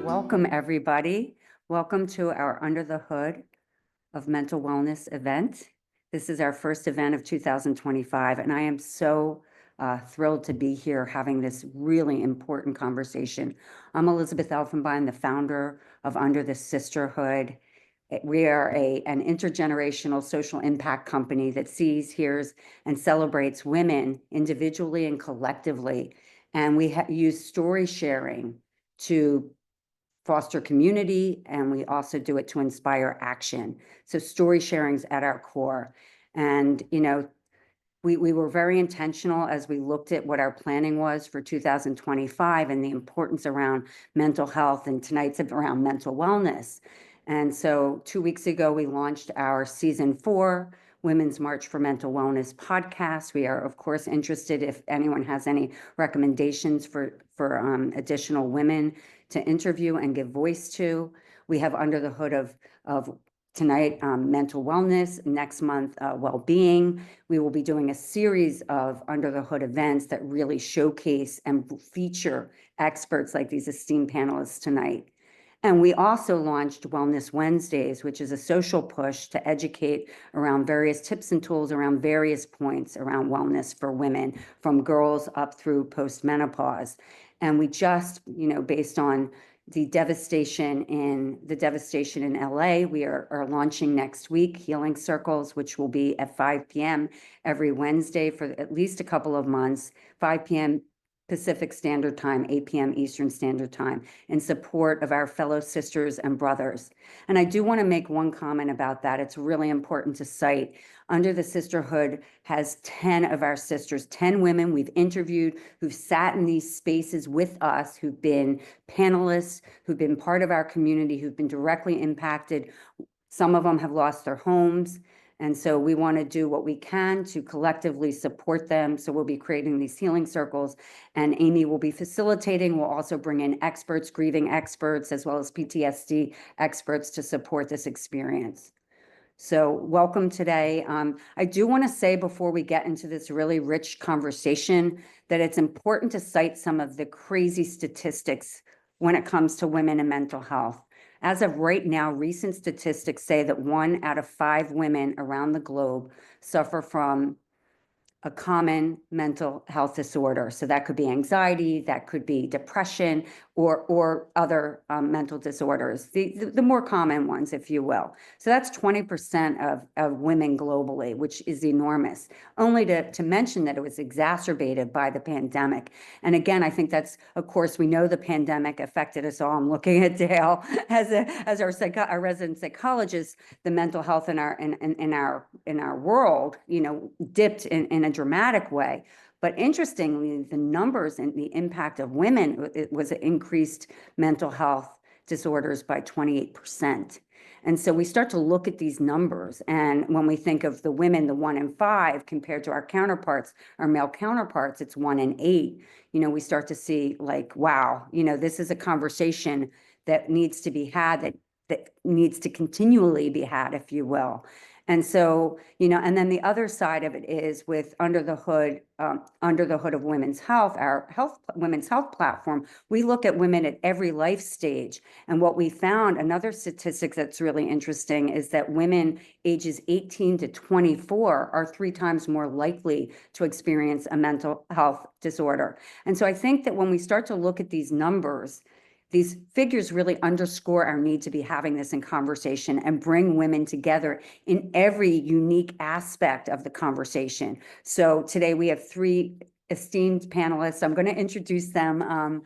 Welcome, everybody. Welcome to our Under the Hood of Mental Wellness event. This is our first event of 2025, and I am so thrilled to be here having this really important conversation. I'm Elizabeth Elfenbein, the founder of Under the Sisterhood. We are an intergenerational social impact company that sees, hears, and celebrates women individually and collectively. And we use story sharing to foster community, and we also do it to inspire action. So story sharing's at our core. And, we were very intentional as we looked at what our planning was for 2025 and the importance around mental health, and tonight's around mental wellness. And so 2 weeks ago, we launched our season 4 Women's March for Mental Wellness podcast. We are, of course, interested if anyone has any recommendations for additional women to interview and give voice to. We have Under the Hood of tonight, mental wellness, next month, well-being. We will be doing a series of Under the Hood events that really showcase and feature experts like these esteemed panelists tonight. And we also launched Wellness Wednesdays, which is a social push to educate around various tips and tools around various points around wellness for women, from girls up through postmenopause. And we just, based on the devastation in LA, we are launching next week Healing Circles, which will be at 5 p.m. every Wednesday for at least a couple of months, 5 p.m. Pacific Standard Time, 8 p.m. Eastern Standard Time, in support of our fellow sisters and brothers. And I do want to make one comment about that. It's really important to cite. Under the Sisterhood has 10 of our sisters, 10 women we've interviewed who've sat in these spaces with us, who've been panelists, who've been part of our community, who've been directly impacted. Some of them have lost their homes. And so we want to do what we can to collectively support them. So we'll be creating these healing circles, and Amy will be facilitating. We'll also bring in experts, grieving experts, as well as PTSD experts to support this experience. So welcome today. I do want to say before we get into this really rich conversation that it's important to cite some of the crazy statistics when it comes to women and mental health. As of right now, recent statistics say that 1 out of 5 women around the globe suffer from a common mental health disorder. So that could be anxiety, that could be depression, or other mental disorders, the more common ones, if you will. So that's 20% of women globally, which is enormous. Only to mention that it was exacerbated by the pandemic. And again, I think that's, of course, we know the pandemic affected us all. I'm looking at Dale as our resident psychologist. The mental health in our world, dipped in a dramatic way. But interestingly, the numbers and the impact of women, it was increased mental health disorders by 28%. And so we start to look at these numbers. And when we think of the women, the 1 in 5 compared to our counterparts, our male counterparts, it's 1 in 8. We start to see like, wow, this is a conversation that needs to be had, that needs to continually be had, if you will. And so, and then the other side of it is with Under the Hood of Women's Health, our women's health platform, we look at women at every life stage. And what we found, another statistic that's really interesting, is that women ages 18 to 24 are 3 times more likely to experience a mental health disorder. And so I think that when we start to look at these numbers, these figures really underscore our need to be having this in conversation and bring women together in every unique aspect of the conversation. So today we have 3 esteemed panelists. I'm going to introduce them.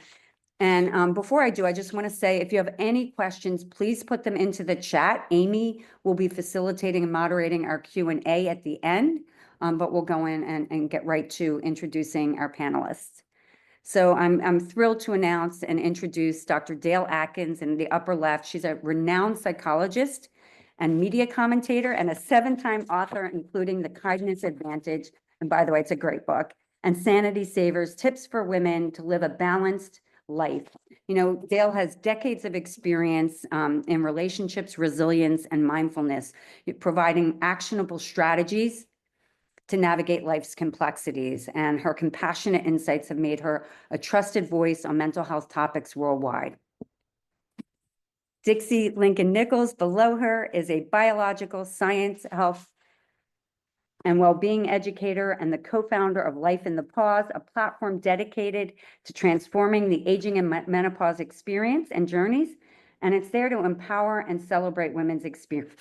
Before I do, I just want to say, if you have any questions, please put them into the chat. Amy will be facilitating and moderating our Q&A at the end, but we'll go in and get right to introducing our panelists. So I'm thrilled to announce and introduce Dr. Dale Atkins in the upper left. She's a renowned psychologist and media commentator and a 7-time author, including The Kindness Advantage. And by the way, it's a great book. And Sanity Savers, Tips for Women to Live a Balanced life. You know, Dale has decades of experience in relationships, resilience, and mindfulness, providing actionable strategies to navigate life's complexities. And her compassionate insights have made her a trusted voice on mental health topics worldwide. Dixie Lincoln Nichols, below her, is a biological science, health, and well-being educator and the co-founder of Life in the Pause, a platform dedicated to transforming the aging and menopause experience and journeys. And it's there to empower and celebrate women's experience.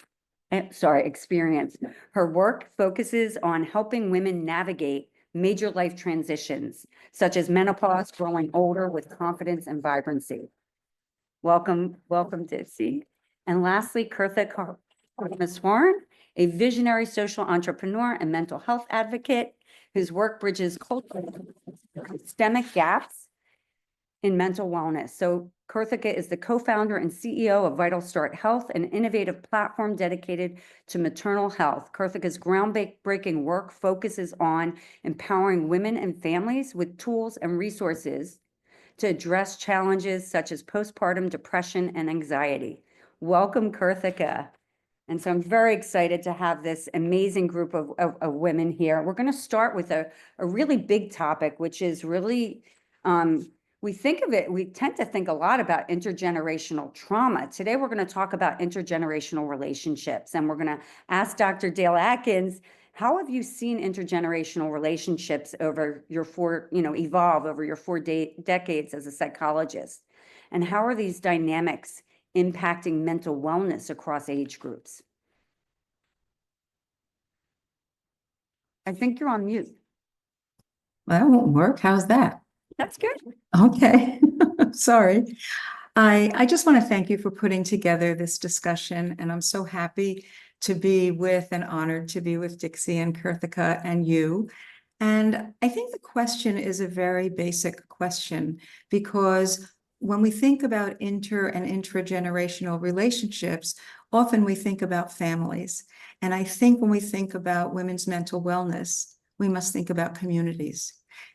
Her work focuses on helping women navigate major life transitions, such as menopause, growing older with confidence and vibrancy. Welcome, Dipsy. And lastly, Kirtha Karmaswaran, a visionary social entrepreneur and mental health advocate whose work bridges cultural and systemic gaps in mental wellness. So Karthika is the co-founder and CEO of Vital Start Health, an innovative platform dedicated to maternal health. Karthika's groundbreaking work focuses on empowering women and families with tools and resources to address challenges such as postpartum depression and anxiety. Welcome, Karthika. And so I'm very excited to have this amazing group of women here. We're going to start with a really big topic, which is really, we tend to think a lot about intergenerational trauma. Today, we're going to talk about intergenerational relationships. And we're going to ask Dr. Dale Atkins, how have you seen intergenerational relationships over your evolve over your 4 decades as a psychologist? And how are these dynamics impacting mental wellness across age groups? I think you're on mute. Well, that won't work. How's that? That's good. Okay. Sorry. I just want to thank you for putting together this discussion, and I'm so happy to be with and honored to be with Dixie and Karthika and you. And I think the question is a very basic question, because when we think about inter and intragenerational relationships, often we think about families. And I think when we think about women's mental wellness, we must think about communities.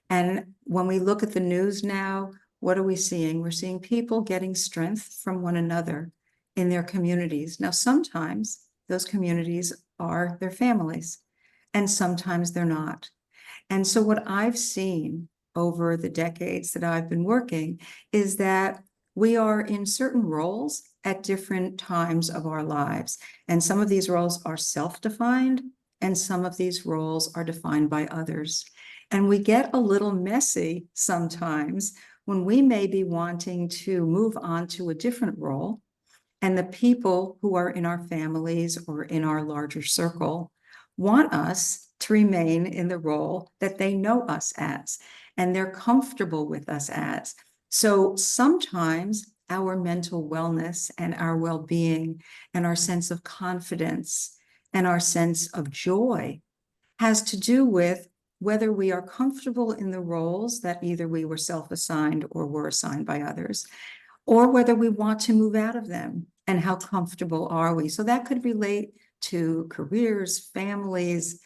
And when we look at the news now, what are we seeing? We're seeing people getting strength from one another in their communities. Now, sometimes those communities are their families, and sometimes they're not. And so what I've seen over the decades that I've been working is that we are in certain roles at different times of our lives. And some of these roles are self-defined, and some of these roles are defined by others. And we get a little messy sometimes when we may be wanting to move on to a different role, and the people who are in our families or in our larger circle want us to remain in the role that they know us as, and they're comfortable with us as. So sometimes our mental wellness and our well-being and our sense of confidence and our sense of joy has to do with whether we are comfortable in the roles that either we were self-assigned or were assigned by others, or whether we want to move out of them, and how comfortable are we. So that could relate to careers, families,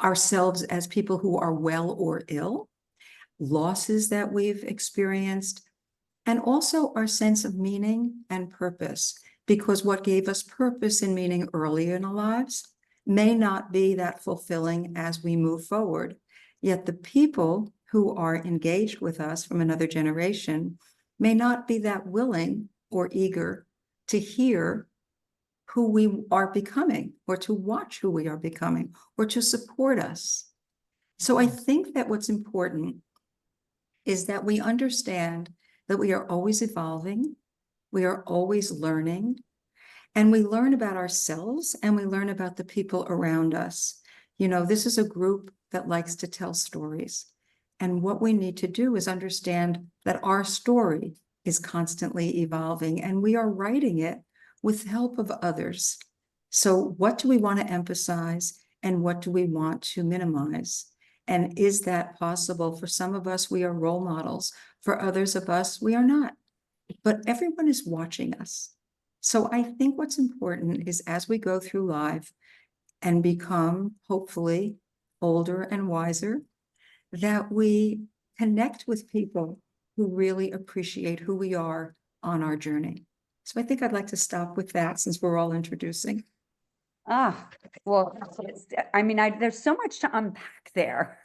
ourselves as people who are well or ill, losses that we've experienced, and also our sense of meaning and purpose, because what gave us purpose and meaning early in our lives may not be that fulfilling as we move forward. Yet the people who are engaged with us from another generation may not be that willing or eager to hear who we are becoming, or to watch who we are becoming, or to support us. So I think that what's important is that we understand that we are always evolving, we are always learning, and we learn about ourselves and we learn about the people around us. You know, this is a group that likes to tell stories. And what we need to do is understand that our story is constantly evolving, and we are writing it with the help of others. So what do we want to emphasize, and what do we want to minimize? And is that possible? For some of us, we are role models. For others of us, we are not. But everyone is watching us. So I think what's important is, as we go through life and become, hopefully, older and wiser, that we connect with people who really appreciate who we are on our journey. So I think I'd like to stop with that since we're all introducing. Ah, well, there's so much to unpack there,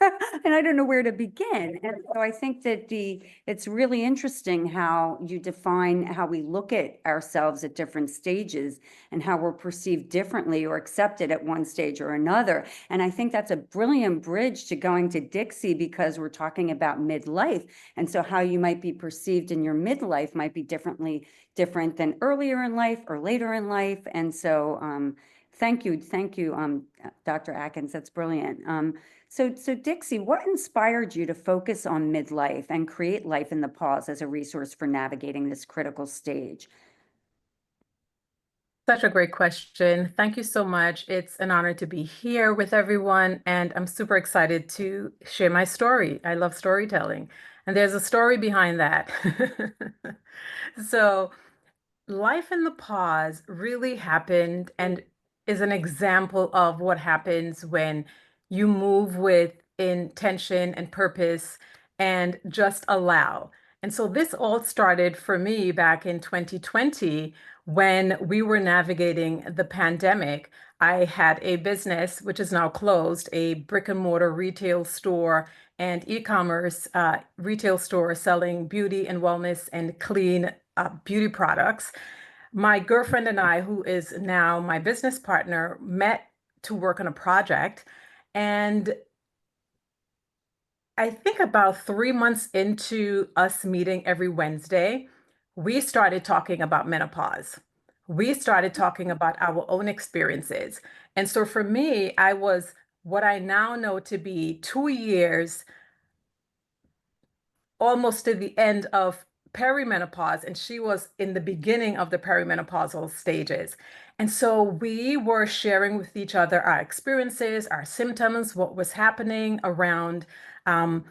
and I don't know where to begin. And so I think that it's really interesting how you define how we look at ourselves at different stages and how we're perceived differently or accepted at one stage or another. And I think that's a brilliant bridge to going to Dixie, because we're talking about midlife. And so how you might be perceived in your midlife might be different than earlier in life or later in life. And so, thank you, Dr. Atkins. That's brilliant. So Dixie, what inspired you to focus on midlife and create Life in the Pause as a resource for navigating this critical stage? Such a great question. Thank you so much. It's an honor to be here with everyone, and I'm super excited to share my story. I love storytelling, and there's a story behind that. So, Life in the Pause really happened and is an example of what happens when you move with intention and purpose and just allow. And so this all started for me back in 2020 when we were navigating the pandemic. I had a business, which is now closed, a brick and mortar retail store and e-commerce retail store selling beauty and wellness and clean beauty products. My girlfriend and I, who is now my business partner, met to work on a project. And I think about 3 months into us meeting every Wednesday, we started talking about menopause. We started talking about our own experiences. And so for me, I was what I now know to be 2 years almost to the end of perimenopause, and she was in the beginning of the perimenopausal stages. And so we were sharing with each other our experiences, our symptoms, what was happening around um,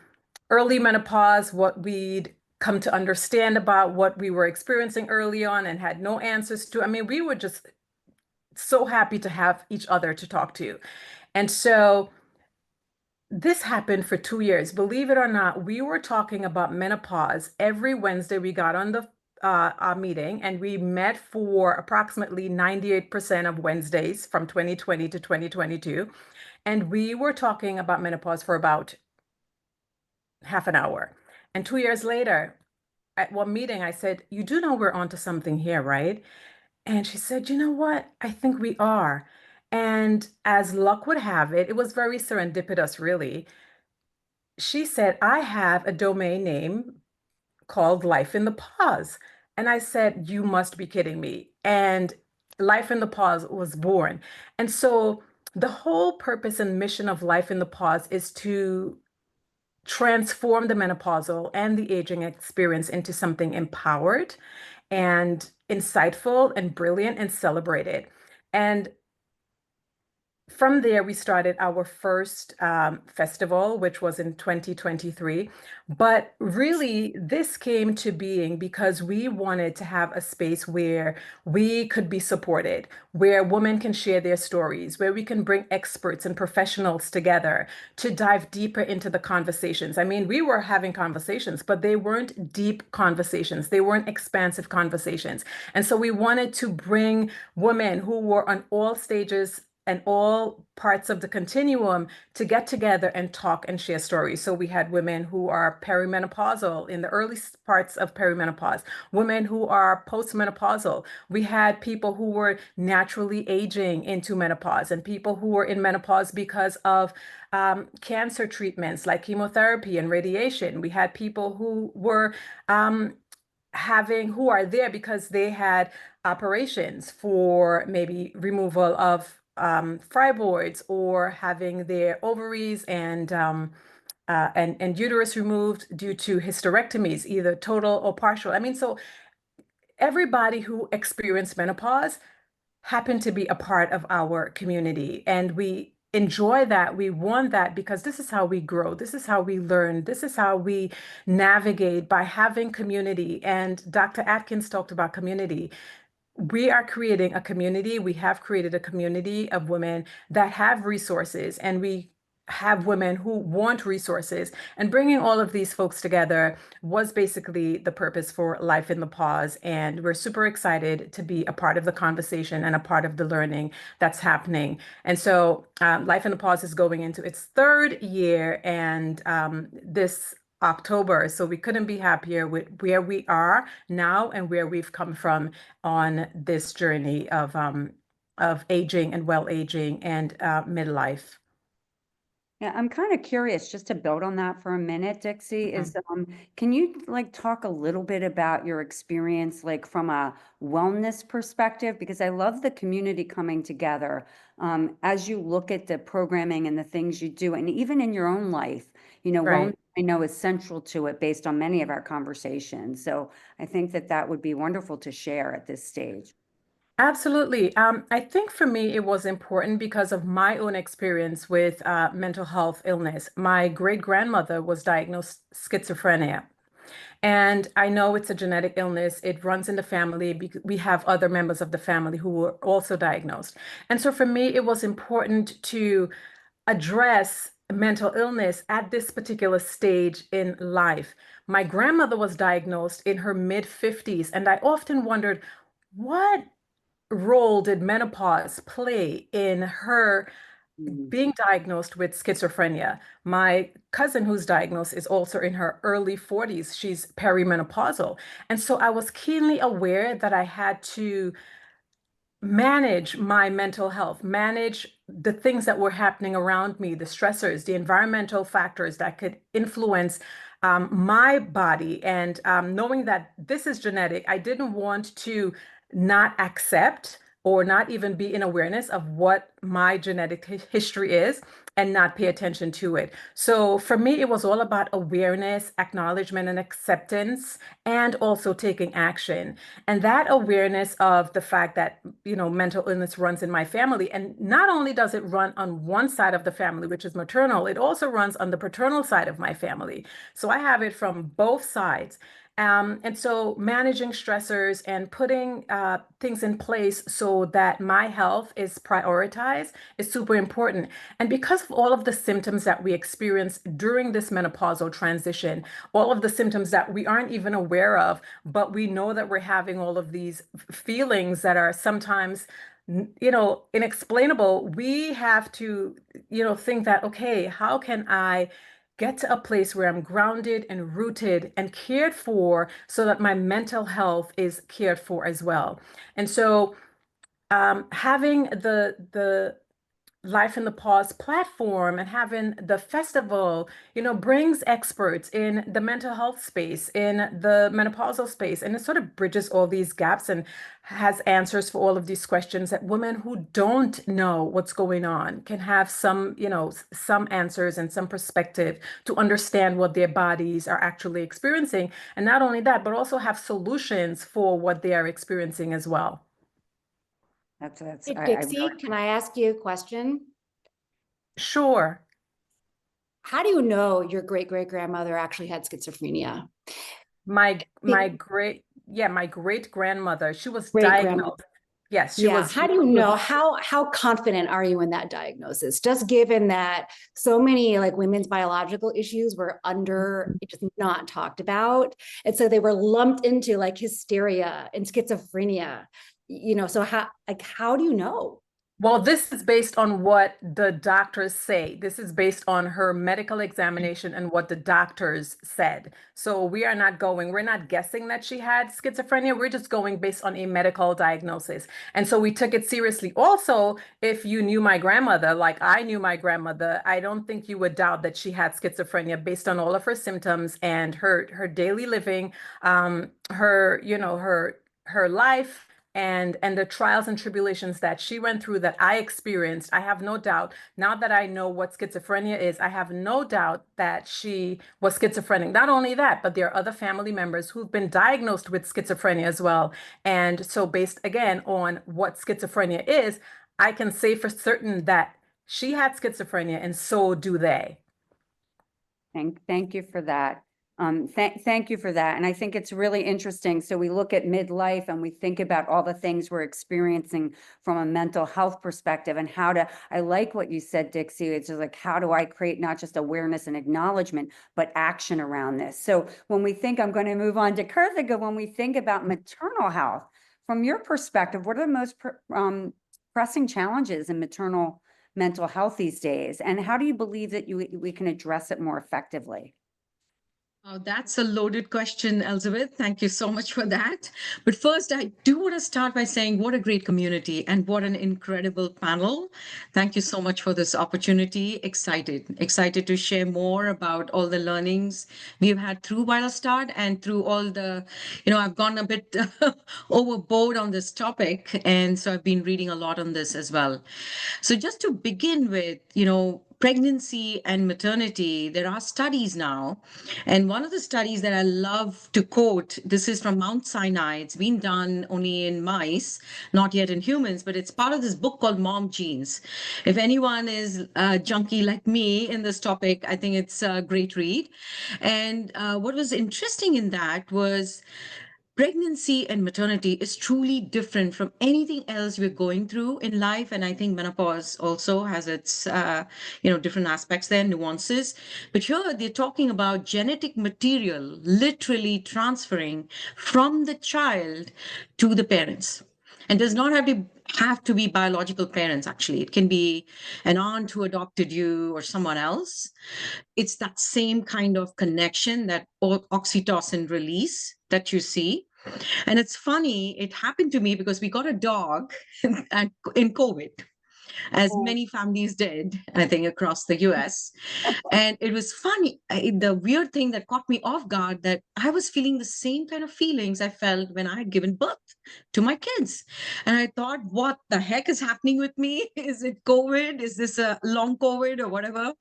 early menopause, what we'd come to understand about what we were experiencing early on and had no answers to. I mean, we were just so happy to have each other to talk to. And so this happened for 2 years. Believe it or not, we were talking about menopause every Wednesday. We got on the our meeting and we met for approximately 98% of Wednesdays from 2020 to 2022. And we were talking about menopause for about half an hour. And 2 years later, at one meeting, I said, "You do know we're onto something here, right?" And she said, "You know what? I think we are." And as luck would have it, it was very serendipitous, really. She said, "I have a domain name called Life in the Pause." And I said, "You must be kidding me." And Life in the Pause was born. And so the whole purpose and mission of Life in the Pause is to transform the menopausal and the aging experience into something empowered and insightful and brilliant and celebrated. And from there, we started our first festival, which was in 2023. But really, this came to being because we wanted to have a space where we could be supported, where women can share their stories, where we can bring experts and professionals together to dive deeper into the conversations. I mean, we were having conversations, but they weren't deep conversations, they weren't expansive conversations. And so we wanted to bring women who were on all stages and all parts of the continuum to get together and talk and share stories. So we had women who are perimenopausal in the early parts of perimenopause, women who are postmenopausal. We had people who were naturally aging into menopause and people who were in menopause because of cancer treatments like chemotherapy and radiation. We had people who were who are there because they had operations for maybe removal of fibroids or having their ovaries and uterus removed due to hysterectomies, either total or partial. I mean, so everybody who experienced menopause happened to be a part of our community, and we enjoy that. We want that because this is how we grow. This is how we learn. This is how we navigate by having community. And Dr. Atkins talked about community. We are creating a community. We have created a community of women that have resources, and we have women who want resources. And bringing all of these folks together was basically the purpose for Life in the Pause. And we're super excited to be a part of the conversation and a part of the learning that's happening. And so Life in the Pause is going into its third year, and this October. So we couldn't be happier with where we are now and where we've come from on this journey of aging and well aging and midlife. Yeah, I'm kind of curious, just to build on that for a minute, Dixie, is can you like talk a little bit about your experience, like from a wellness perspective? Because I love the community coming together. As you look at the programming and the things you do, and even in your own life, you know, wellness Right. I know is central to it based on many of our conversations. So I think that that would be wonderful to share at this stage. Absolutely. I think for me, it was important because of my own experience with mental health illness. My great grandmother was diagnosed schizophrenia. And I know it's a genetic illness. It runs in the family. We have other members of the family who were also diagnosed. And so for me, it was important to address mental illness at this particular stage in life. My grandmother was diagnosed in her mid 50s, and I often wondered, what role did menopause play in her Mhm. being diagnosed with schizophrenia? My cousin who's diagnosed is also in her early 40s. She's perimenopausal. And so I was keenly aware that I had to manage my mental health, manage the things that were happening around me, the stressors, the environmental factors that could influence my body. And knowing that this is genetic, I didn't want to not accept or not even be in awareness of what my genetic history is and not pay attention to it. So for me, it was all about awareness, acknowledgement, and acceptance, and also taking action. And that awareness of the fact that, you know, mental illness runs in my family. And not only does it run on one side of the family, which is maternal, it also runs on the paternal side of my family. So I have it from both sides. And so managing stressors and putting things in place so that my health is prioritized is super important. And because of all of the symptoms that we experience during this menopausal transition, all of the symptoms that we aren't even aware of, but we know that we're having all of these feelings that are sometimes, you know, inexplainable, we have to, you know, think that, okay, how can I get to a place where I'm grounded and rooted and cared for so that my mental health is cared for as well. And so having the Life in the Pause platform and having the festival, you know, brings experts in the mental health space, in the menopausal space, and it sort of bridges all these gaps and has answers for all of these questions that women who don't know what's going on can have some, you know, some answers and some perspective to understand what their bodies are actually experiencing. And not only that, but also have solutions for what they are experiencing as well. That's Hey, I Dixie, really can I ask you a question? Sure. How do you know your great-great-grandmother actually had schizophrenia? My great grandmother, she was Great-grandmother. diagnosed. Yes, she Yeah. was How do you know? How confident are you in that diagnosis? Just given that so many like women's biological issues were just not talked about. And so they were lumped into like hysteria and schizophrenia, you know, so how do you know? Well, this is based on what the doctors say. This is based on her medical examination and what the doctors said. So we're not guessing that she had schizophrenia. We're just going based on a medical diagnosis. And so we took it seriously. Also, if you knew my grandmother, like I knew my grandmother, I don't think you would doubt that she had schizophrenia based on all of her symptoms and her daily living, her, you know, her life and the trials and tribulations that she went through that I experienced. I have no doubt, now that I know what schizophrenia is, I have no doubt that she was schizophrenic. Not only that, but there are other family members who've been diagnosed with schizophrenia as well. And so based again on what schizophrenia is, I can say for certain that she had schizophrenia and so do they. thank you for that. Thank you for that. And I think it's really interesting. So we look at midlife and we think about all the things we're experiencing from a mental health perspective and I like what you said, Dixie. It's just like, how do I create not just awareness and acknowledgement, but action around this? So when we think, I'm going to move on to Kurthika, when we think about maternal health, from your perspective, what are the most pressing challenges in maternal mental health these days? And how do you believe that we can address it more effectively? Oh, that's a loaded question, Elizabeth. Thank you so much for that. But first, I do want to start by saying what a great community and what an incredible panel. Thank you so much for this opportunity. Excited to share more about all the learnings we've had through Vital Start and through all the, I've gone a bit overboard on this topic. And so I've been reading a lot on this as well. So just to begin with, pregnancy and maternity, there are studies now. And one of the studies that I love to quote, this is from Mount Sinai. It's been done only in mice, not yet in humans, but it's part of this book called Mom Genes. If anyone is a junkie like me in this topic, I think it's a great read. And what was interesting in that was pregnancy and maternity is truly different from anything else we're going through in life. And I think menopause also has its different aspects there, nuances. But here they're talking about genetic material literally transferring from the child to the parents, and does not have to be biological parents. Actually, it can be an aunt who adopted you or someone else. It's that same kind of connection, that oxytocin release that you see. And it's funny, it happened to me because we got a dog in COVID, as many families did, I think, across the US. And it was funny. The weird thing that caught me off guard, that I was feeling the same kind of feelings I felt when I had given birth to my kids. And I thought, what the heck is happening with me? Is it COVID? Is this a long COVID or whatever?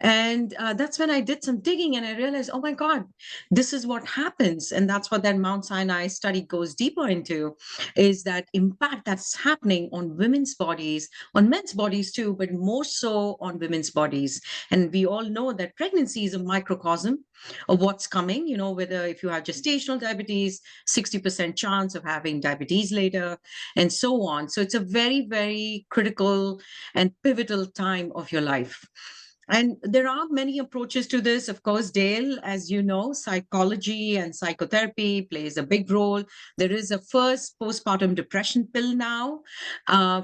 And that's when I did some digging and I realized, oh my God, this is what happens. And that's what that Mount Sinai study goes deeper into, is that impact that's happening on women's bodies, on men's bodies too, but more so on women's bodies. And we all know that pregnancy is a microcosm of what's coming, whether if you have gestational diabetes, 60% chance of having diabetes later, and so on. So it's a very, very critical and pivotal time of your life. And there are many approaches to this. Of course, Dale, as you know, psychology and psychotherapy plays a big role. There is a first postpartum depression pill now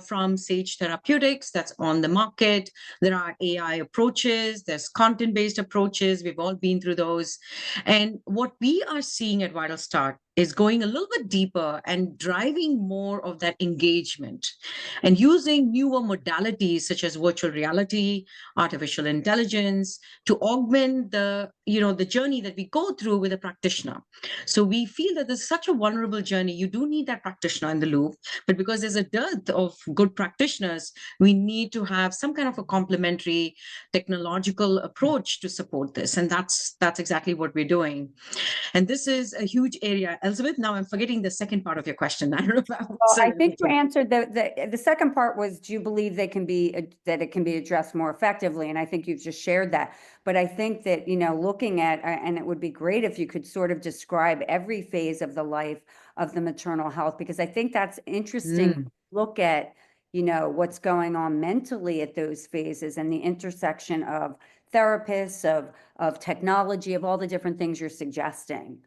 from Sage Therapeutics that's on the market. There are AI approaches, there's content-based approaches. We've all been through those. And what we are seeing at Vital Start is going a little bit deeper and driving more of that engagement and using newer modalities such as virtual reality, artificial intelligence, to augment the journey that we go through with a practitioner. So we feel that there's such a vulnerable journey. You do need that practitioner in the loop, but because there's a dearth of good practitioners, we need to have some kind of a complementary technological approach to support this. And that's exactly what we're doing. And this is a huge area. Elizabeth, now I'm forgetting the second part of your question. I don't know if Well, I think you answered the second part was, do you believe that it can be addressed more effectively? And I think you've just shared that. But I think that, looking at, and it would be great if you could sort of describe every phase of the life of the maternal health, because I think that's interesting. to Look at, what's going on mentally at those phases and the intersection of therapists, of technology, of all the different things you're suggesting.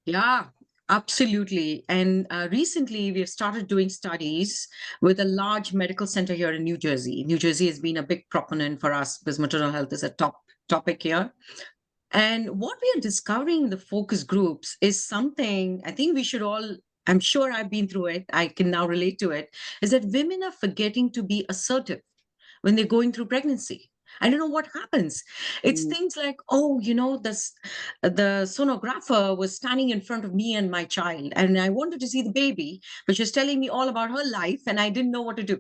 Yeah, absolutely. And recently, we have started doing studies with a large medical center here in New Jersey. New Jersey has been a big proponent for us because maternal health is a top topic here. And what we are discovering in the focus groups is something I think we should all, I'm sure I've been through it, I can now relate to it, is that women are forgetting to be assertive when they're going through pregnancy. I don't know what happens. It's things like, oh, the sonographer was standing in front of me and my child, and I wanted to see the baby, but she was telling me all about her life, and I didn't know what to do.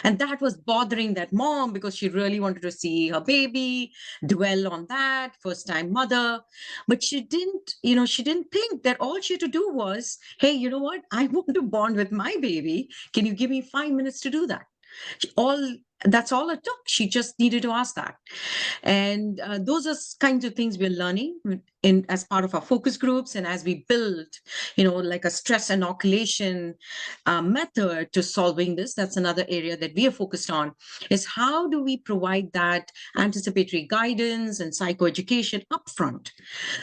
And that was bothering that mom because she really wanted to see her baby, dwell on that, first time mother. But she didn't think that all she had to do was, hey, you know what? I want to bond with my baby. Can you give me 5 minutes to do that? That's all it took. She just needed to ask that. And those are kinds of things we're learning in as part of our focus groups, and as we build, like a stress inoculation method to solving this, that's another area that we are focused on, is how do we provide that anticipatory guidance and psychoeducation upfront.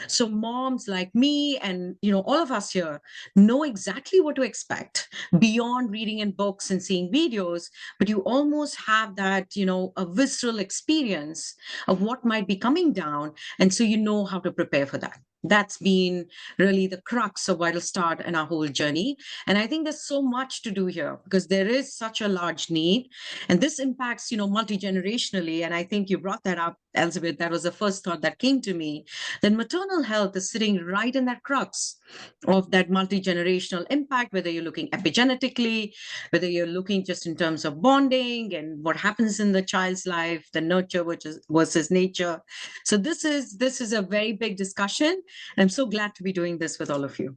So moms like me and all of us here know exactly what to expect beyond reading in books and seeing videos, but you almost have that, a visceral experience of what might be coming down. And so you know how to prepare for that. That's been really the crux of Vital Start and our whole journey. And I think there's so much to do here because there is such a large need. And this impacts, multi-generationally. And I think you brought that up, Elizabeth. That was the first thought that came to me. Then maternal health is sitting right in that crux of that multi-generational impact, whether you're looking epigenetically, whether you're looking just in terms of bonding and what happens in the child's life, the nurture versus nature. So this is a very big discussion. I'm so glad to be doing this with all of you.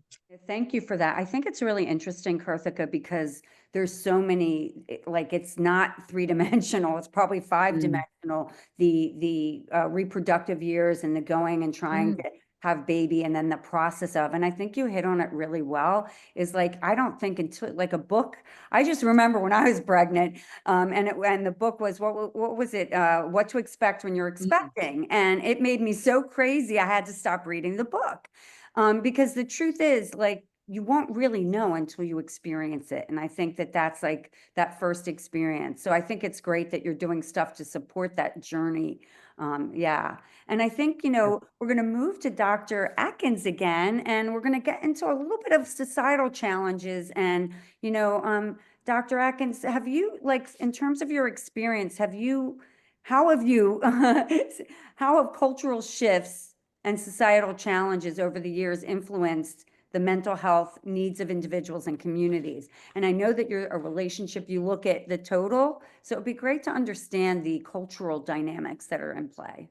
Thank you for that. I think it's really interesting, Karthika, because there's so many, like it's not three-dimensional, it's probably five-dimensional, the reproductive years and the going and trying to have baby and then the process of, and I think you hit on it really well, is like, I don't think until like a book, I just remember when I was pregnant, and the book was, what was it? What to expect when you're expecting. And it made me so crazy, I had to stop reading the book. Because the truth is, like, you won't really know until you experience it. And I think that that's like that first experience. So I think it's great that you're doing stuff to support that journey. Yeah. And I think, we're going to move to Dr. Atkins again, and we're going to get into a little bit of societal challenges. And, Dr. Atkins, have you, like, in terms of your experience, how have cultural shifts and societal challenges over the years influenced the mental health needs of individuals and communities? And I know that you're a relationship, you look at the total, so it'd be great to understand the cultural dynamics that are in play.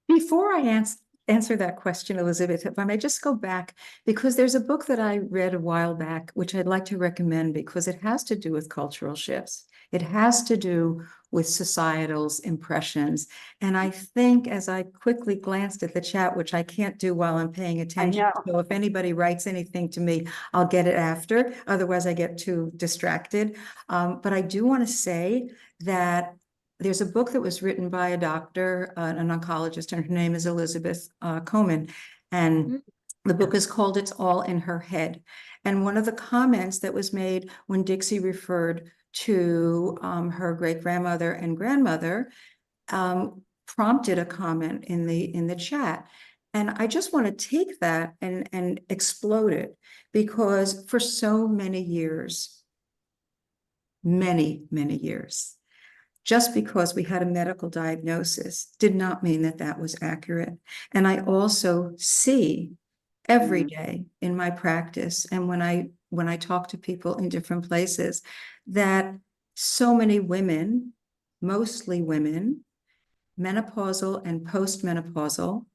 Before I answer that question, Elizabeth, if I may just go back, because there's a book that I read a while back, which I'd like to recommend because it has to do with cultural shifts. It has to do with societal's impressions. And I think as I quickly glanced at the chat, which I can't do while I'm paying attention, so if anybody writes anything to me, I'll get it after. Otherwise, I get too distracted. But I do want to say that there's a book that was written by a doctor, an oncologist, and her name is Elizabeth Komen. And the book is called It's All in Her Head. And one of the comments that was made when Dixie referred to her great-grandmother and grandmother prompted a comment in the chat. And I just want to take that and explode it, because for so many years, many years, just because we had a medical diagnosis did not mean that that was accurate. And I also see every day in my practice, and when I talk to people in different places, that so many women, mostly women, menopausal and postmenopausal,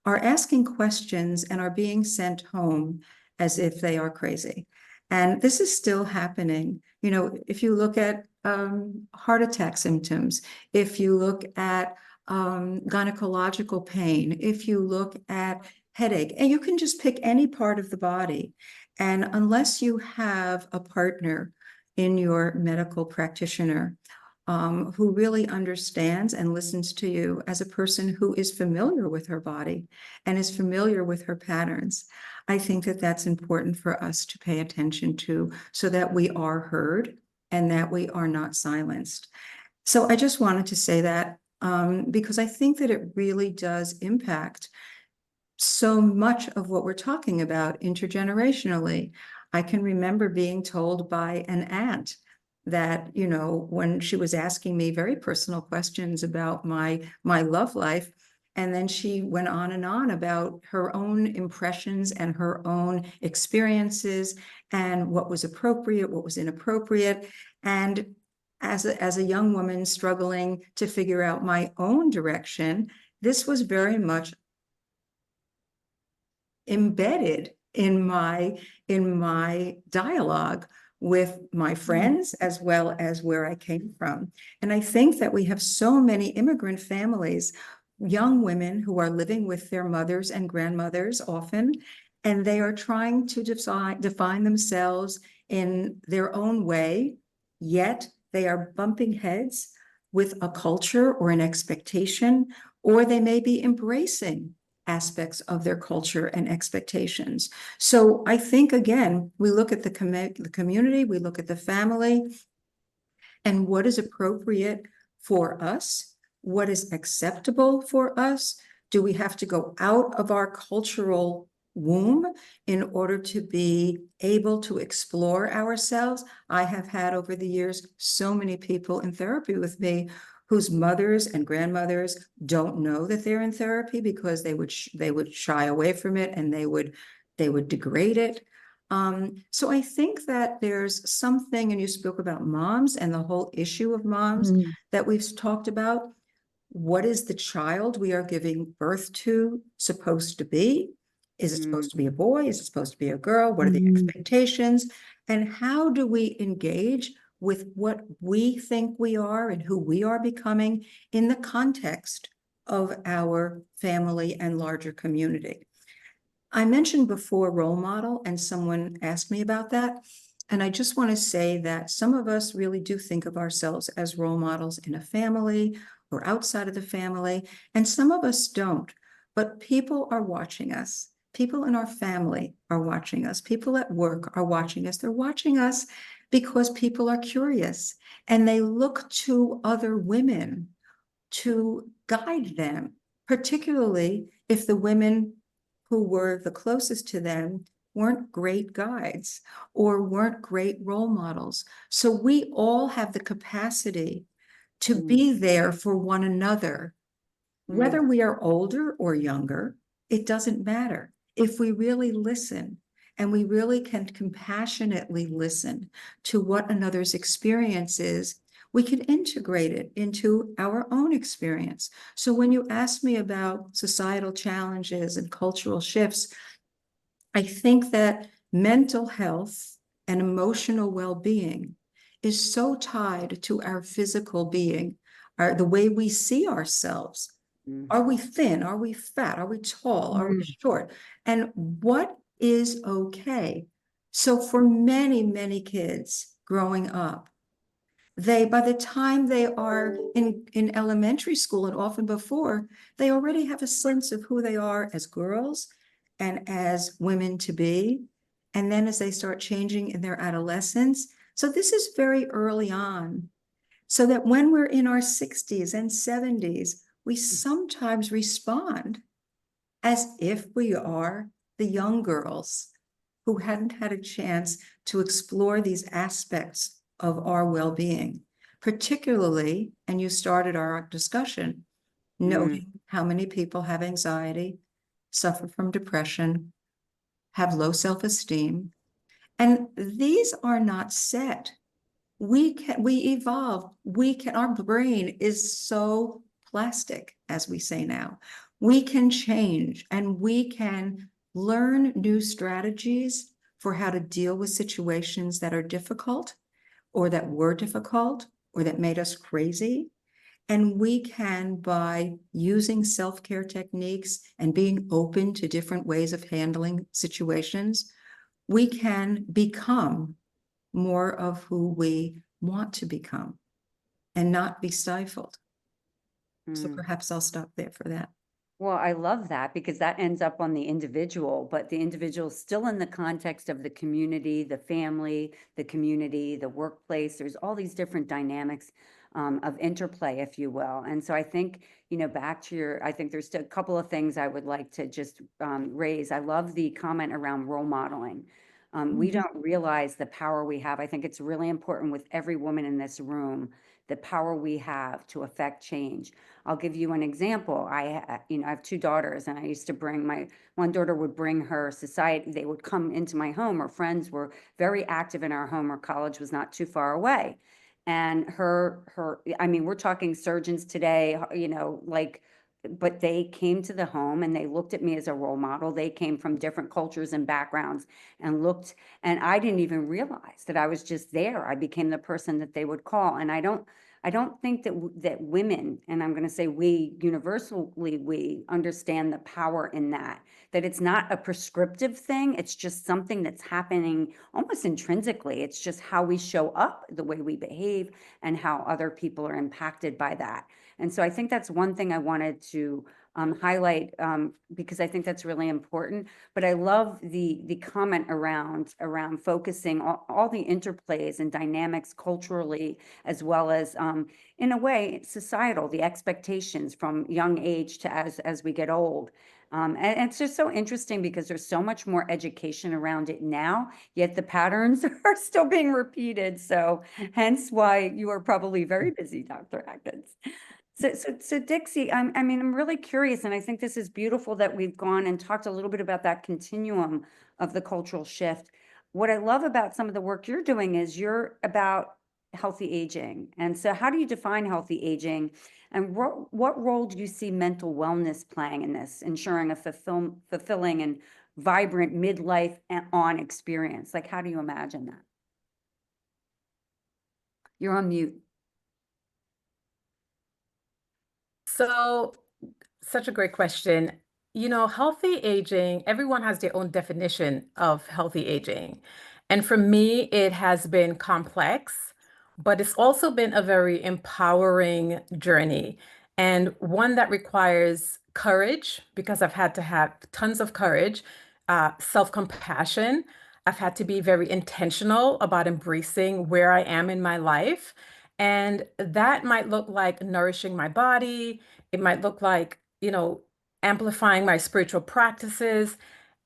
are asking questions and are being sent home as if they are crazy. And this is still happening. If you look at heart attack symptoms, if you look at gynecological pain, if you look at headache, and you can just pick any part of the body. And unless you have a partner in your medical practitioner who really understands and listens to you as a person who is familiar with her body and is familiar with her patterns, I think that that's important for us to pay attention to, so that we are heard and that we are not silenced. So I just wanted to say that because I think that it really does impact so much of what we're talking about intergenerationally. I can remember being told by an aunt that, when she was asking me very personal questions about my love life, and then she went on and on about her own impressions and her own experiences and what was appropriate, what was inappropriate. And as a young woman struggling to figure out my own direction, this was very much embedded in my dialogue with my friends, as well as where I came from. And I think that we have so many immigrant families young women who are living with their mothers and grandmothers often, and they are trying to define themselves in their own way, yet they are bumping heads with a culture or an expectation, or they may be embracing aspects of their culture and expectations. So I think, again, we look at the community, we look at the family, and what is appropriate for us, what is acceptable for us. Do we have to go out of our cultural womb in order to be able to explore ourselves? I have had over the years so many people in therapy with me whose mothers and grandmothers don't know that they're in therapy because they would shy away from it, and they would degrade it. So I think that there's something, and you spoke about moms and the whole issue of moms Mm. that we've talked about. What is the child we are giving birth to supposed to be? Is it supposed to be a boy? Is it supposed to be a girl? What are the Mm. expectations? And how do we engage with what we think we are and who we are becoming in the context of our family and larger community? I mentioned before role model, and someone asked me about that. And I just want to say that some of us really do think of ourselves as role models in a family or outside of the family, and some of us don't. But people are watching us. People in our family are watching us. People at work are watching us. They're watching us because people are curious, and they look to other women to guide them, particularly if the women who were the closest to them weren't great guides or weren't great role models. So we all have the capacity to be there for one another, whether we are older or younger. It doesn't matter. If we really listen, and we really can compassionately listen to what another's experience is, we can integrate it into our own experience. So when you ask me about societal challenges and cultural shifts, I think that mental health and emotional well-being is so tied to our physical being, the way we see ourselves. Are we thin? Are we fat? Are we tall? Are we short? And what is okay? So for many, many kids growing up, by the time they are in elementary school and often before, they already have a sense of who they are as girls and as women to be. And then as they start changing in their adolescence. So this is very early on. So that when we're in our 60s and 70s, we sometimes respond as if we are the young girls who hadn't had a chance to explore these aspects of our well-being, particularly, and you started our discussion, noting how many people have anxiety, suffer from depression, have low self-esteem, and these are not set. We evolve. Our brain is so plastic, as we say now. We can change, and we can learn new strategies for how to deal with situations that are difficult, or that were difficult, or that made us crazy. And we can, by using self-care techniques and being open to different ways of handling situations, we can become more of who we want to become and not be stifled. So perhaps I'll stop there for that. Well, I love that because that ends up on the individual, but the individual is still in the context of the community, the family, the community, the workplace. There's all these different dynamics of interplay, if you will. And so I think, back to I think there's a couple of things I would like to just raise. I love the comment around role modeling. We don't realize the power we have. I think it's really important with every woman in this room, the power we have to affect change. I'll give you an example. I have two daughters, and I used to bring one daughter would bring her society. They would come into my home. Her friends were very active in our home. Her college was not too far away. And we're talking surgeons today, but they came to the home and they looked at me as a role model. They came from different cultures and backgrounds and looked, and I didn't even realize that I was just there. I became the person that they would call. And I don't think that that women, and I'm going to say we, universally we understand the power in that, that it's not a prescriptive thing. It's just something that's happening almost intrinsically. It's just how we show up, the way we behave, and how other people are impacted by that. And so I think that's one thing I wanted to highlight, because I think that's really important. But I love the comment around focusing all the interplays and dynamics culturally, as well as in a way societal, the expectations from young age to as we get old. And it's just so interesting because there's so much more education around it now, yet the patterns are still being repeated. So hence why you are probably very busy, Dr. Atkins. So Dixie, I mean, I'm really curious, and I think this is beautiful that we've gone and talked a little bit about that continuum of the cultural shift. What I love about some of the work you're doing is you're about healthy aging. And so how do you define healthy aging? And what role do you see mental wellness playing in this, ensuring a fulfilling and vibrant midlife and on experience? Like, how do you imagine that? You're on mute. So, such a great question. You know, healthy aging, everyone has their own definition of healthy aging. And for me, it has been complex, but it's also been a very empowering journey and one that requires courage because I've had to have tons of courage, self-compassion. I've had to be very intentional about embracing where I am in my life. And that might look like nourishing my body. It might look like, amplifying my spiritual practices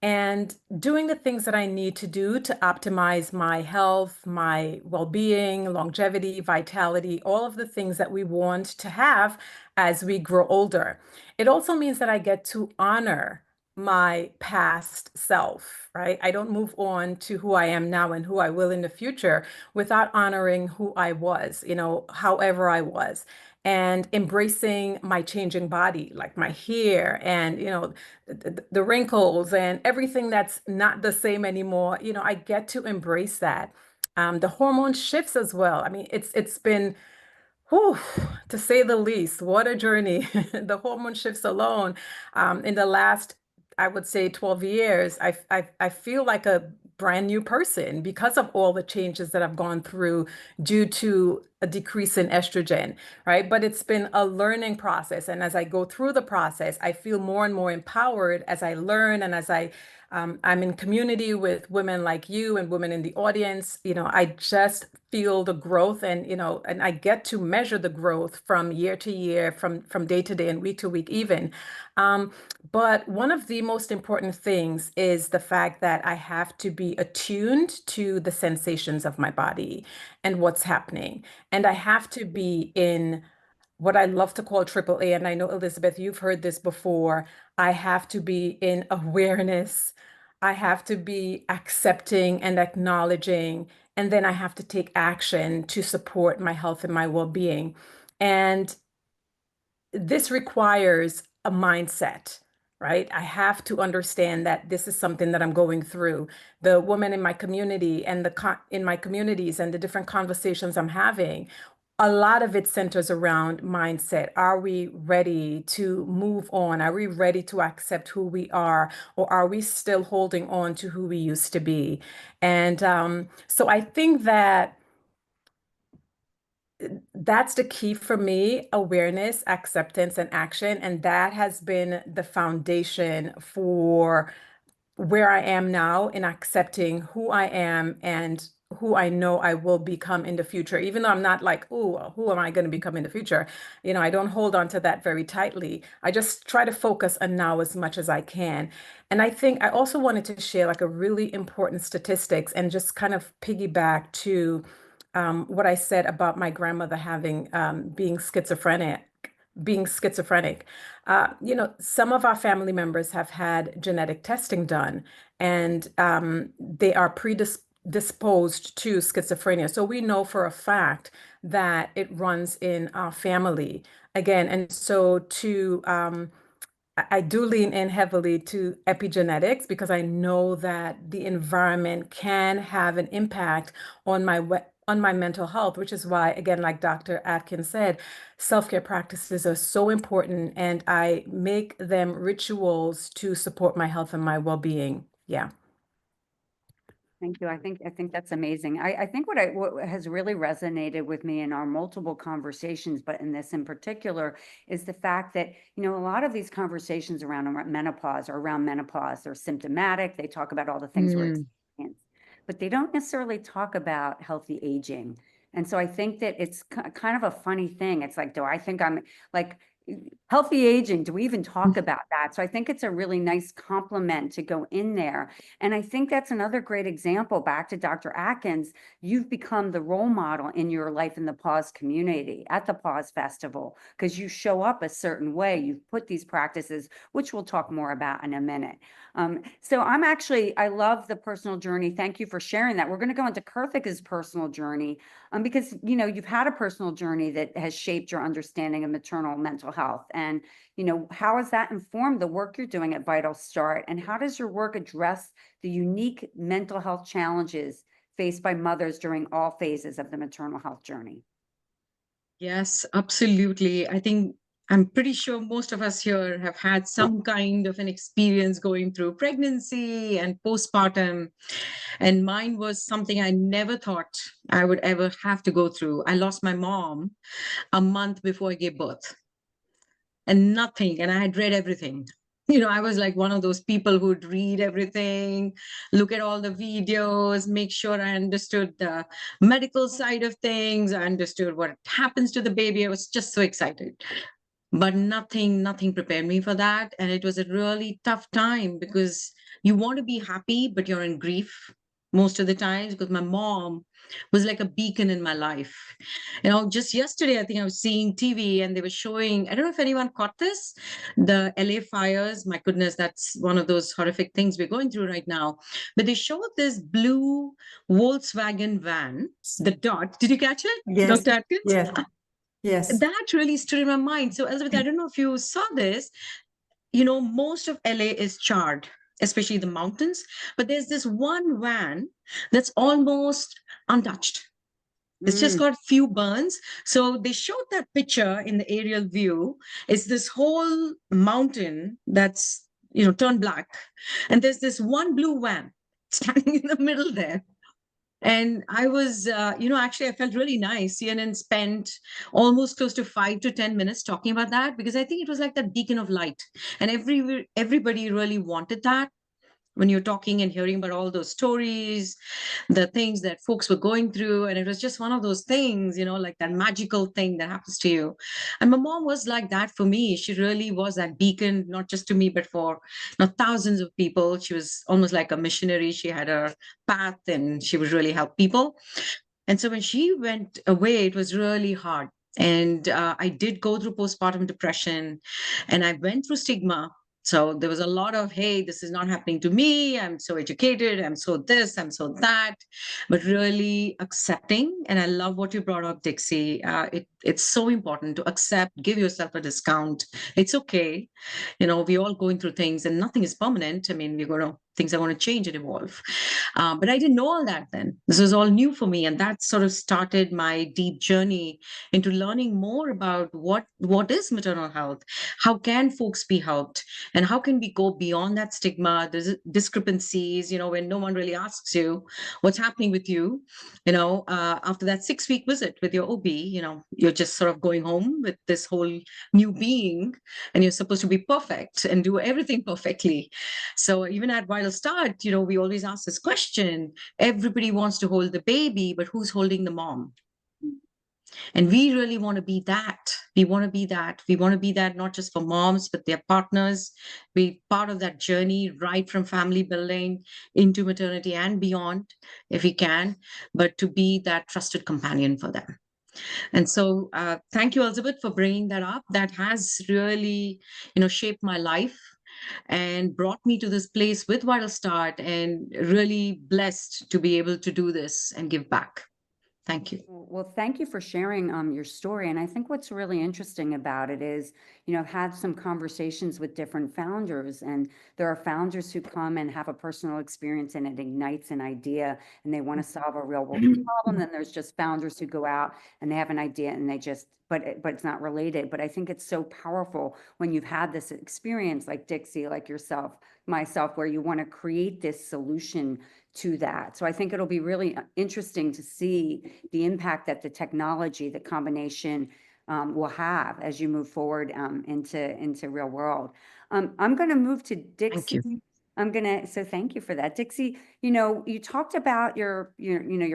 and doing the things that I need to do to optimize my health, my well-being, longevity, vitality, all of the things that we want to have as we grow older. It also means that I get to honor my past self, right? I don't move on to who I am now and who I will in the future without honoring who I was, however I was, and embracing my changing body, like my hair and, the wrinkles and everything that's not the same anymore. I get to embrace that. The hormone shifts as well. I mean, it's been, whew, to say the least, what a journey. The hormone shifts alone, in the last, I would say, 12 years, I feel like a brand new person because of all the changes that I've gone through due to a decrease in estrogen, right? But it's been a learning process. And as I go through the process, I feel more and more empowered as I learn and as I'm in community with women like you and women in the audience. I just feel the growth and I get to measure the growth from year to year, from day to day and week to week even. But one of the most important things is the fact that I have to be attuned to the sensations of my body and what's happening. And I have to be in what I love to call triple A. And I know, Elizabeth, you've heard this before. I have to be in awareness. I have to be accepting and acknowledging. And then I have to take action to support my health and my well-being. And this requires a mindset, right? I have to understand that this is something that I'm going through. The women in my community and in my communities and the different conversations I'm having, a lot of it centers around mindset. Are we ready to move on? Are we ready to accept who we are? Or are we still holding on to who we used to be? And so I think that that's the key for me: awareness, acceptance, and action. And that has been the foundation for where I am now in accepting who I am and who I know I will become in the future. Even though I'm not like, oh, who am I going to become in the future? I don't hold on to that very tightly. I just try to focus on now as much as I can. And I think I also wanted to share like a really important statistics and just kind of piggyback to what I said about my grandmother having being schizophrenic. Some of our family members have had genetic testing done, and they are predisposed to schizophrenia. So we know for a fact that it runs in our family again. And so I do lean in heavily to epigenetics because I know that the environment can have an impact on on my mental health, which is why, again, like Dr. Atkins said, self-care practices are so important, and I make them rituals to support my health and my well-being. Yeah. Thank you. I think that's amazing. I think what has really resonated with me in our multiple conversations, but in this in particular, is the fact that, a lot of these conversations around menopause are around menopause. They're symptomatic. They talk about all the things we're Mm. experiencing, but they don't necessarily talk about healthy aging. And so I think that it's kind of a funny thing. It's like, do I think I'm like healthy aging? Do we even talk about that? So I think it's a really nice compliment to go in there. And I think that's another great example. Back to Dr. Atkins, you've become the role model in your life in the Pause community at the Pause Festival, because you show up a certain way. You've put these practices, which we'll talk more about in a minute. So I love the personal journey. Thank you for sharing that. We're going to go into Kurthika's personal journey, because, you've had a personal journey that has shaped your understanding of maternal mental health. And, how has that informed the work you're doing at Vital Start? And how does your work address the unique mental health challenges faced by mothers during all phases of the maternal health journey? Yes, absolutely. I think I'm pretty sure most of us here have had some kind of an experience going through pregnancy and postpartum. And mine was something I never thought I would ever have to go through. I lost my mom a month before I gave birth, and nothing. And I had read everything. I was like one of those people who'd read everything, look at all the videos, make sure I understood the medical side of things. I understood what happens to the baby. I was just so excited. But nothing prepared me for that. And it was a really tough time because you want to be happy, but you're in grief most of the times, because my mom was like a beacon in my life. Just yesterday, I think I was seeing TV and they were showing, I don't know if anyone caught this, the LA fires. My goodness, that's one of those horrific things we're going through right now. But they showed this blue Volkswagen van, the dot. Did you catch it, Yes, Dr. Atkins? yes, yes. That really stood in my mind. So, Elizabeth, I don't know if you saw this. Most of LA is charred, especially the mountains, but there's this one van that's almost untouched. It's just got few burns. So they showed that picture in the aerial view. It's this whole mountain that's, turned black. And there's this one blue van standing in the middle there. And I was, actually, I felt really nice. CNN spent almost close to 5 to 10 minutes talking about that, because I think it was like that beacon of light. And everybody really wanted that. When you're talking and hearing about all those stories, the things that folks were going through. And it was just one of those things, like that magical thing that happens to you. And my mom was like that for me. She really was that beacon, not just to me, but for thousands of people. She was almost like a missionary. She had her path and she would really help people. And so when she went away, it was really hard. And I did go through postpartum depression, and I went through stigma. So there was a lot of, hey, this is not happening to me. I'm so educated. I'm so this, I'm so that. But really accepting. And I love what you brought up, Dixie. It's so important to accept, give yourself a discount. It's okay. We're all going through things and nothing is permanent. I mean, things are going to change and evolve. But I didn't know all that then. This was all new for me. And that sort of started my deep journey into learning more about what is maternal health, how can folks be helped, and how can we go beyond that stigma, the discrepancies, when no one really asks you what's happening with you. After that 6-week visit with your OB, you're just sort of going home with this whole new being, and you're supposed to be perfect and do everything perfectly. So even at Vital Start, we always ask this question. Everybody wants to hold the baby, but who's holding the mom? And we really want to be that. We want to be that. We want to be that not just for moms, but their partners. Be part of that journey, right from family building into maternity and beyond, if we can, but to be that trusted companion for them. And so thank you, Elizabeth, for bringing that up. That has really, shaped my life and brought me to this place with Vital Start, and really blessed to be able to do this and give back. Thank you. Well, thank you for sharing your story. And I think what's really interesting about it is, I've had some conversations with different founders, and there are founders who come and have a personal experience and it ignites an idea and they want to solve a real world problem. Then there's just founders who go out and they have an idea and they just, but it's not related. But I think it's so powerful when you've had this experience like Dixie, like yourself, myself, where you want to create this solution to that. So I think it'll be really interesting to see the impact that the technology, the combination will have as you move forward into real world. I'm going to move to Dixie. you. So thank you for that. Dixie, you talked about your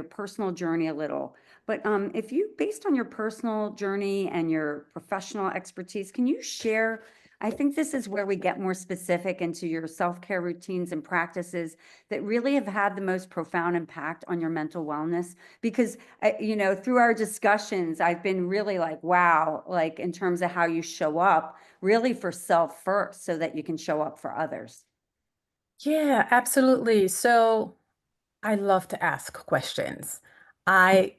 personal journey a little, but if you, based on your personal journey and your professional expertise, can you share, I think this is where we get more specific into your self-care routines and practices that really have had the most profound impact on your mental wellness? Because, through our discussions, I've been really like, wow, like in terms of how you show up really for self first so that you can show up for others. Yeah, absolutely. So I love to ask questions. I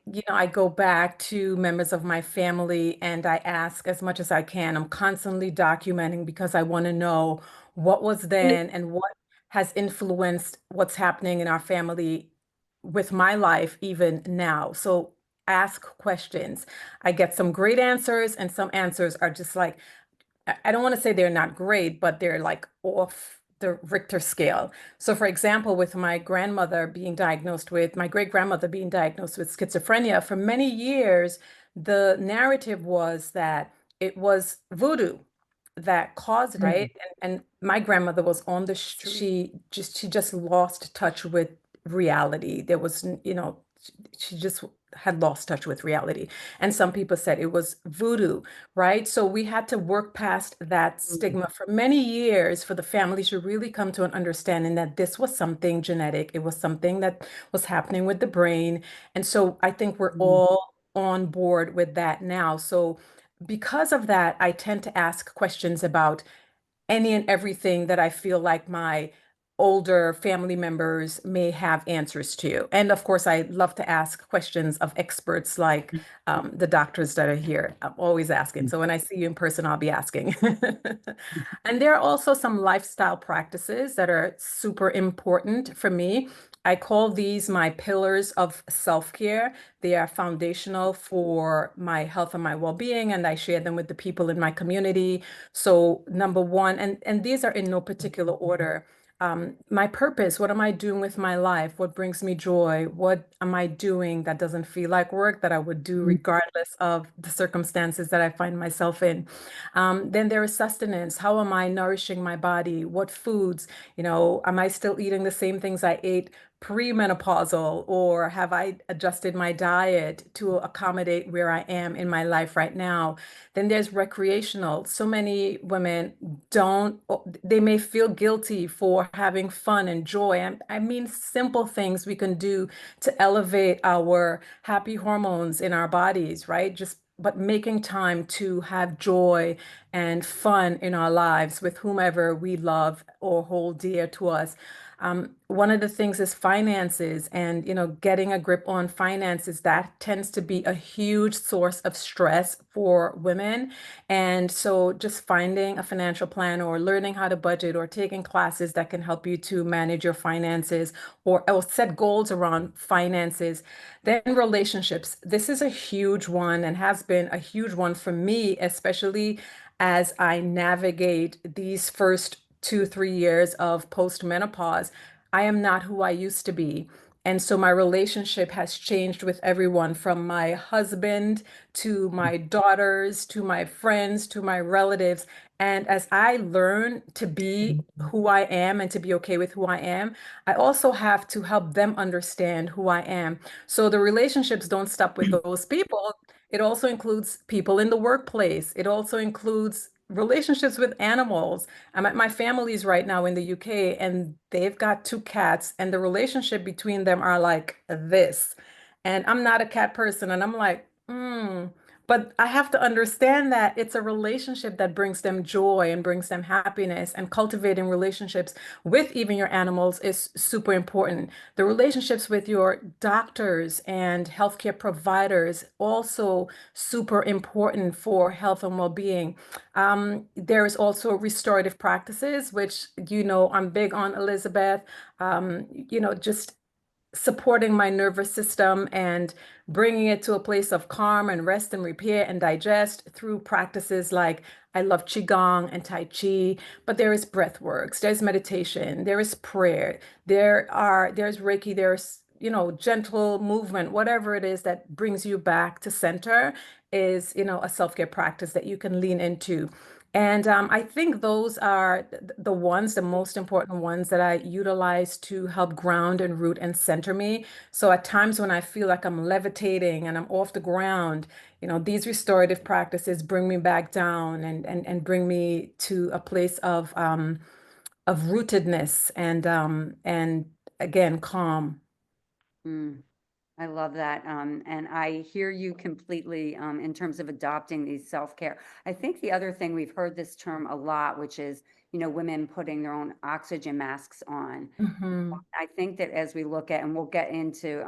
go back to members of my family and I ask as much as I can. I'm constantly documenting because I want to know what was then and what has influenced what's happening in our family with my life even now. So ask questions. I get some great answers, and some answers are just like, I don't want to say they're not great, but they're like off the Richter scale. So, for example, with my grandmother being diagnosed with, my great grandmother being diagnosed with schizophrenia, for many years, the narrative was that it was voodoo that caused, right? And my grandmother was on the she just lost touch with reality. There was, she just had lost touch with reality. And some people said it was voodoo, right? So we had to work past that stigma for many years for the family to really come to an understanding that this was something genetic. It was something that was happening with the brain. And so I think we're all on board with that now. So because of that, I tend to ask questions about any and everything that I feel like my older family members may have answers to. And of course, I love to ask questions of experts like the doctors that are here. I'm always asking. So when I see you in person, I'll be asking. And there are also some lifestyle practices that are super important for me. I call these my pillars of self-care. They are foundational for my health and my well-being, and I share them with the people in my community. So number one, and these are in no particular order. My purpose, what am I doing with my life? What brings me joy? What am I doing that doesn't feel like work that I would do regardless of the circumstances that I find myself in? Then there is sustenance. How am I nourishing my body? What foods, am I still eating the same things I ate premenopausal, or have I adjusted my diet to accommodate where I am in my life right now? Then there's recreational. So many women they may feel guilty for having fun and joy. And I mean, simple things we can do to elevate our happy hormones in our bodies, right? But making time to have joy and fun in our lives with whomever we love or hold dear to us. One of the things is finances, and getting a grip on finances. That tends to be a huge source of stress for women. And so just finding a financial plan or learning how to budget or taking classes that can help you to manage your finances, or set goals around finances. Then relationships. This is a huge one and has been a huge one for me, especially as I navigate these first 2, 3 years of postmenopause. I am not who I used to be. And so my relationship has changed with everyone, from my husband to my daughters to my friends to my relatives. And as I learn to be who I am and to be okay with who I am, I also have to help them understand who I am. So the relationships don't stop with those people. It also includes people in the workplace. It also includes relationships with animals. I'm at my family's right now in the UK, and they've got 2 cats, and the relationship between them are like this. And I'm not a cat person, and I'm like, But I have to understand that it's a relationship that brings them joy and brings them happiness, and cultivating relationships with even your animals is super important. The relationships with your doctors and healthcare providers also super important for health and well-being. There is also restorative practices, which I'm big on, Elizabeth. Just supporting my nervous system and bringing it to a place of calm and rest and repair and digest through practices like, I love Qigong and Tai Chi, but there is breath works, there's meditation, there is prayer, there's Reiki, there's, gentle movement, whatever it is that brings you back to center is, a self-care practice that you can lean into. And I think those are the most important ones that I utilize to help ground and root and center me. So at times when I feel like I'm levitating and I'm off the ground, these restorative practices bring me back down and bring me to a place of rootedness and again, calm. Mm. I love that. And I hear you completely in terms of adopting these self-care. I think the other thing, we've heard this term a lot, which is, women putting their own oxygen masks on. Mhm. I think that as we look at, and we'll get into,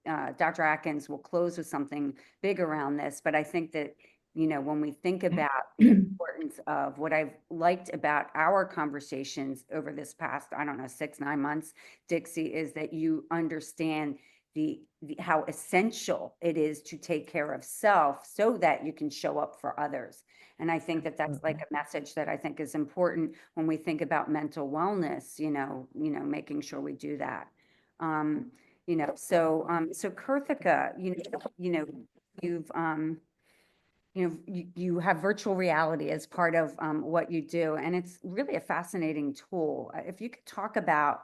Dr. Atkins will close with something big around this, but I think that, when we think about the importance of what I've liked about our conversations over this past, I don't know, 6, 9 months, Dixie, is that you understand how essential it is to take care of self so that you can show up for others. And I think that that's like a message that I think is important when we think about mental wellness, making sure we do that. So Kurthika, you've, you have virtual reality as part of what you do, and it's really a fascinating tool. If you could talk about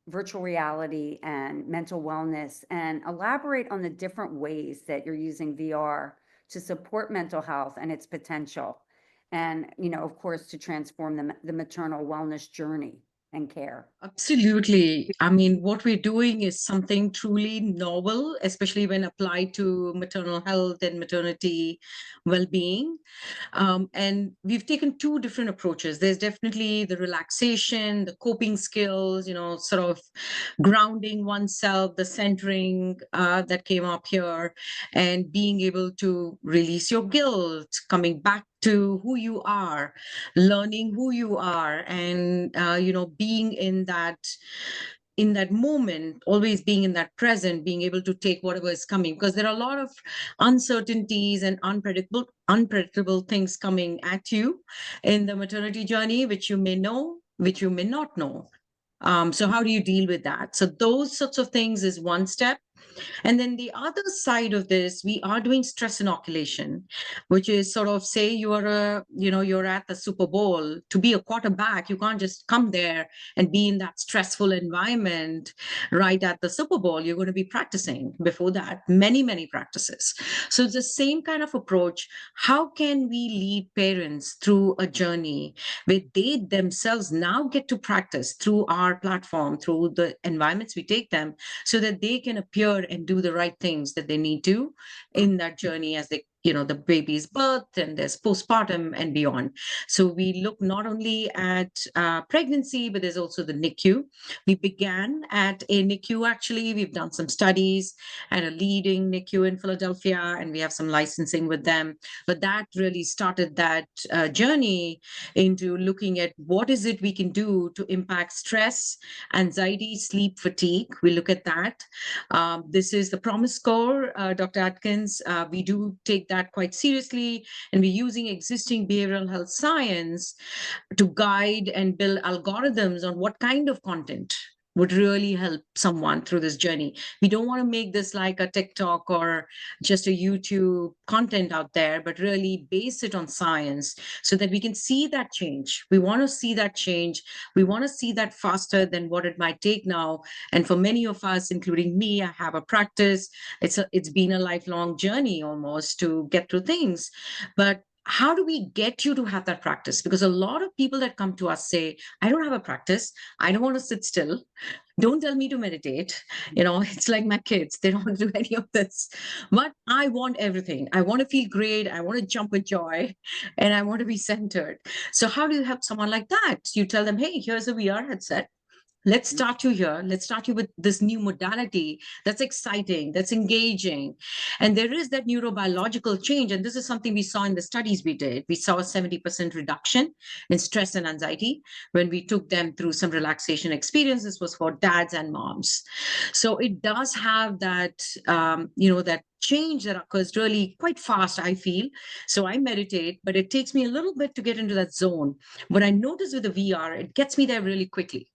virtual reality and mental wellness and elaborate on the different ways that you're using VR to support mental health and its potential, and, of course, to transform the maternal wellness journey and care. Absolutely. I mean, what we're doing is something truly novel, especially when applied to maternal health and maternity well-being. And we've taken two different approaches. There's definitely the relaxation, the coping skills, sort of grounding oneself, the centering that came up here, and being able to release your guilt, coming back to who you are, learning who you are, and being in that moment, always being in that present, being able to take whatever is coming, because there are a lot of uncertainties and unpredictable things coming at you in the maternity journey, which you may know, which you may not know. So how do you deal with that? So those sorts of things is one step. And then the other side of this, we are doing stress inoculation, which is sort of, say you're at the Super Bowl. To be a quarterback, you can't just come there and be in that stressful environment right at the Super Bowl. You're going to be practicing before that, many, many practices. So it's the same kind of approach. How can we lead parents through a journey where they themselves now get to practice through our platform, through the environments we take them, so that they can appear and do the right things that they need to in that journey as they, the baby's birth and there's postpartum and beyond. So we look not only at pregnancy, but there's also the NICU. We began at a NICU, actually. We've done some studies at a leading NICU in Philadelphia, and we have some licensing with them. But that really started that journey into looking at what is it we can do to impact stress, anxiety, sleep, fatigue. We look at that. This is the PROMIS score, Dr. Atkins. We do take that quite seriously, and we're using existing behavioral health science to guide and build algorithms on what kind of content would really help someone through this journey. We don't want to make this like a TikTok or just a YouTube content out there, but really base it on science so that we can see that change. We want to see that change. We want to see that faster than what it might take now. And for many of us, including me, I have a practice. It's been a lifelong journey almost to get through things. But how do we get you to have that practice? Because a lot of people that come to us say, I don't have a practice. I don't want to sit still. Don't tell me to meditate. It's like my kids, they don't want to do any of this. But I want everything. I want to feel great. I want to jump with joy and I want to be centered. So, how do you help someone like that? You tell them, hey, here's a VR headset. Let's start you here. Let's start you with this new modality that's exciting, that's engaging. And there is that neurobiological change. And this is something we saw in the studies we did. We saw a 70% reduction in stress and anxiety when we took them through some relaxation experience. This was for dads and moms. So it does have that, that change that occurs really quite fast, I feel. So I meditate, but it takes me a little bit to get into that zone. What I notice with the VR, it gets me there really quickly.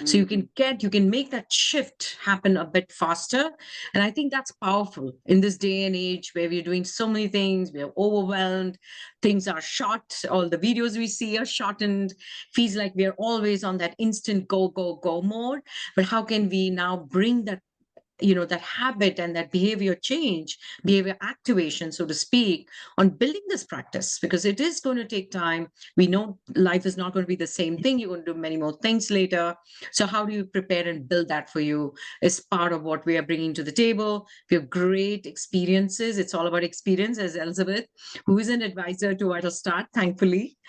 So you can make that shift happen a bit faster. And I think that's powerful in this day and age where we're doing so many things, we're overwhelmed, things are short, all the videos we see are shortened, feels like we're always on that instant go, go, go mode. But how can we now bring that habit and that behavior change, behavior activation, so to speak, on building this practice? Because it is going to take time. We know life is not going to be the same thing. You're going to do many more things later. So how do you prepare and build that for you is part of what we are bringing to the table. We have great experiences. It's all about experience, as Elizabeth, who is an advisor to Vital Start, thankfully,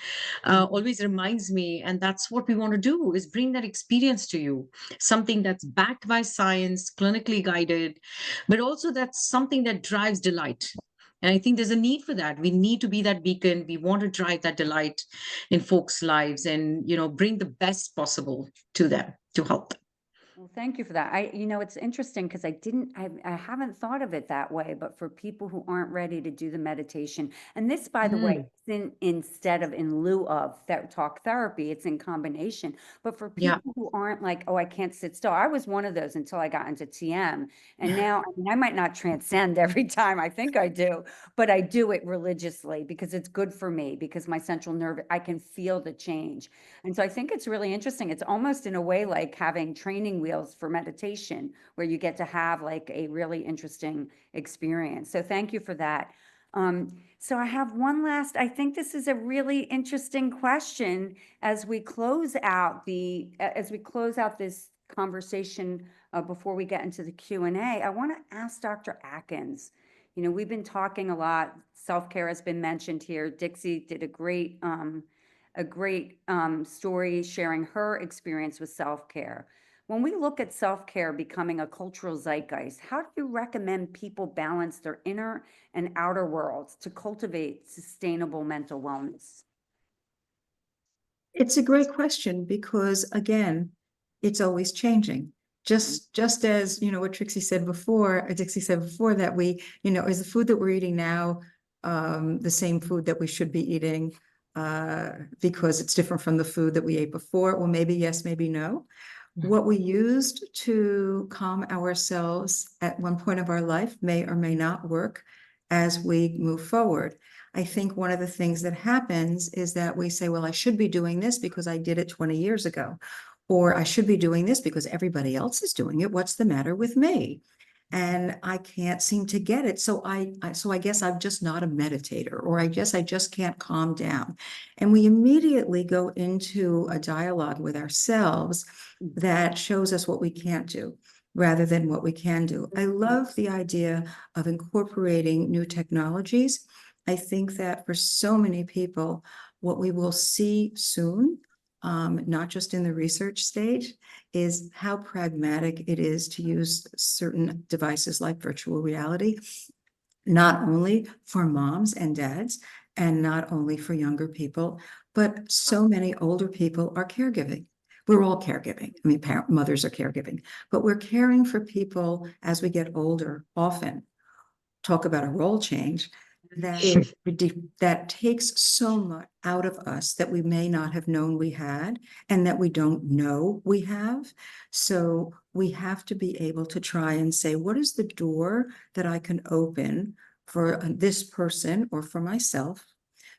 always reminds me. And that's what we want to do, is bring that experience to you, something that's backed by science, clinically guided, but also that's something that drives delight. And I think there's a need for that. We need to be that beacon. We want to drive that delight in folks' lives and, bring the best possible to them to help them. Well, thank you for that. It's interesting because I haven't thought of it that way, but for people who aren't ready to do the meditation, and this, by the way, isn't instead of in lieu of talk therapy, it's in combination. But for Yeah. people who aren't like, oh, I can't sit still. I was one of those until I got into TM. And now, I might not transcend every time I think I do, but I do it religiously because it's good for me, because my central nerve, I can feel the change. And so I think it's really interesting. It's almost in a way like having training wheels for meditation, where you get to have like a really interesting experience. So thank you for that. So I have one last, I think this is a really interesting question as we close out this conversation, before we get into the Q&A. I want to ask Dr. Atkins. We've been talking a lot. Self-care has been mentioned here. Dixie did a great story sharing her experience with self-care. When we look at self-care becoming a cultural zeitgeist, how do you recommend people balance their inner and outer worlds to cultivate sustainable mental wellness? It's a great question because, again, it's always changing. Just as, what Dixie said before, that we, is the food that we're eating now the same food that we should be eating because it's different from the food that we ate before? Well, maybe yes, maybe no. What we used to calm ourselves at one point of our life may or may not work as we move forward. I think one of the things that happens is that we say, well, I should be doing this because I did it 20 years ago, or I should be doing this because everybody else is doing it. What's the matter with me? And I can't seem to get it. So I guess I'm just not a meditator, or I guess I just can't calm down. And we immediately go into a dialogue with ourselves that shows us what we can't do rather than what we can do. I love the idea of incorporating new technologies. I think that for so many people, what we will see soon, not just in the research stage, is how pragmatic it is to use certain devices like virtual reality, not only for moms and dads, and not only for younger people, but so many older people are caregiving. We're all caregiving. I mean, mothers are caregiving, but we're caring for people as we get older. Often talk about a role change that takes so much out of us that we may not have known we had, and that we don't know we have. So we have to be able to try and say, what is the door that I can open for this person or for myself,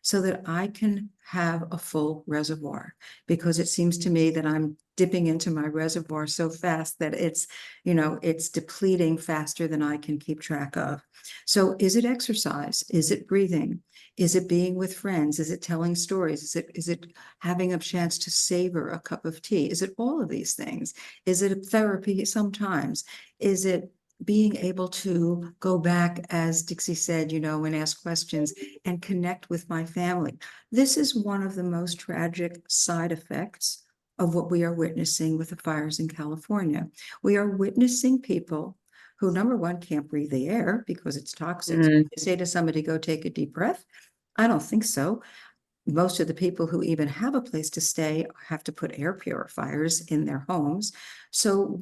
so that I can have a full reservoir, because it seems to me that I'm dipping into my reservoir so fast that it's, it's depleting faster than I can keep track of. So is it exercise? Is it breathing? Is it being with friends? Is it telling stories? Is it having a chance to savor a cup of tea? Is it all of these things? Is it therapy sometimes? Is it being able to go back, as Dixie said, and ask questions and connect with my family? This is one of the most tragic side effects of what we are witnessing with the fires in California. We are witnessing people who, number one, can't breathe the air because it's toxic. So if you say to somebody, go take a deep breath, I don't think so. Most of the people who even have a place to stay have to put air purifiers in their homes. So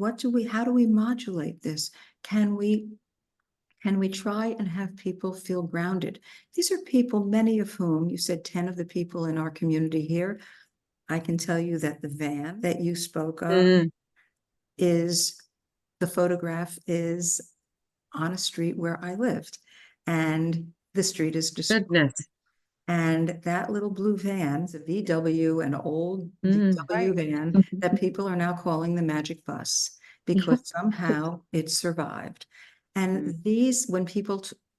how do we modulate this? Can we try and have people feel grounded? These are people, many of whom, you said 10 of the people in our community here. I can tell you that the van that you spoke of the photograph is on a street where I lived, and the street is destroyed. Goodness. And that little blue van is a VW, an old Mm. VW van that people are now calling the magic bus because somehow it survived. And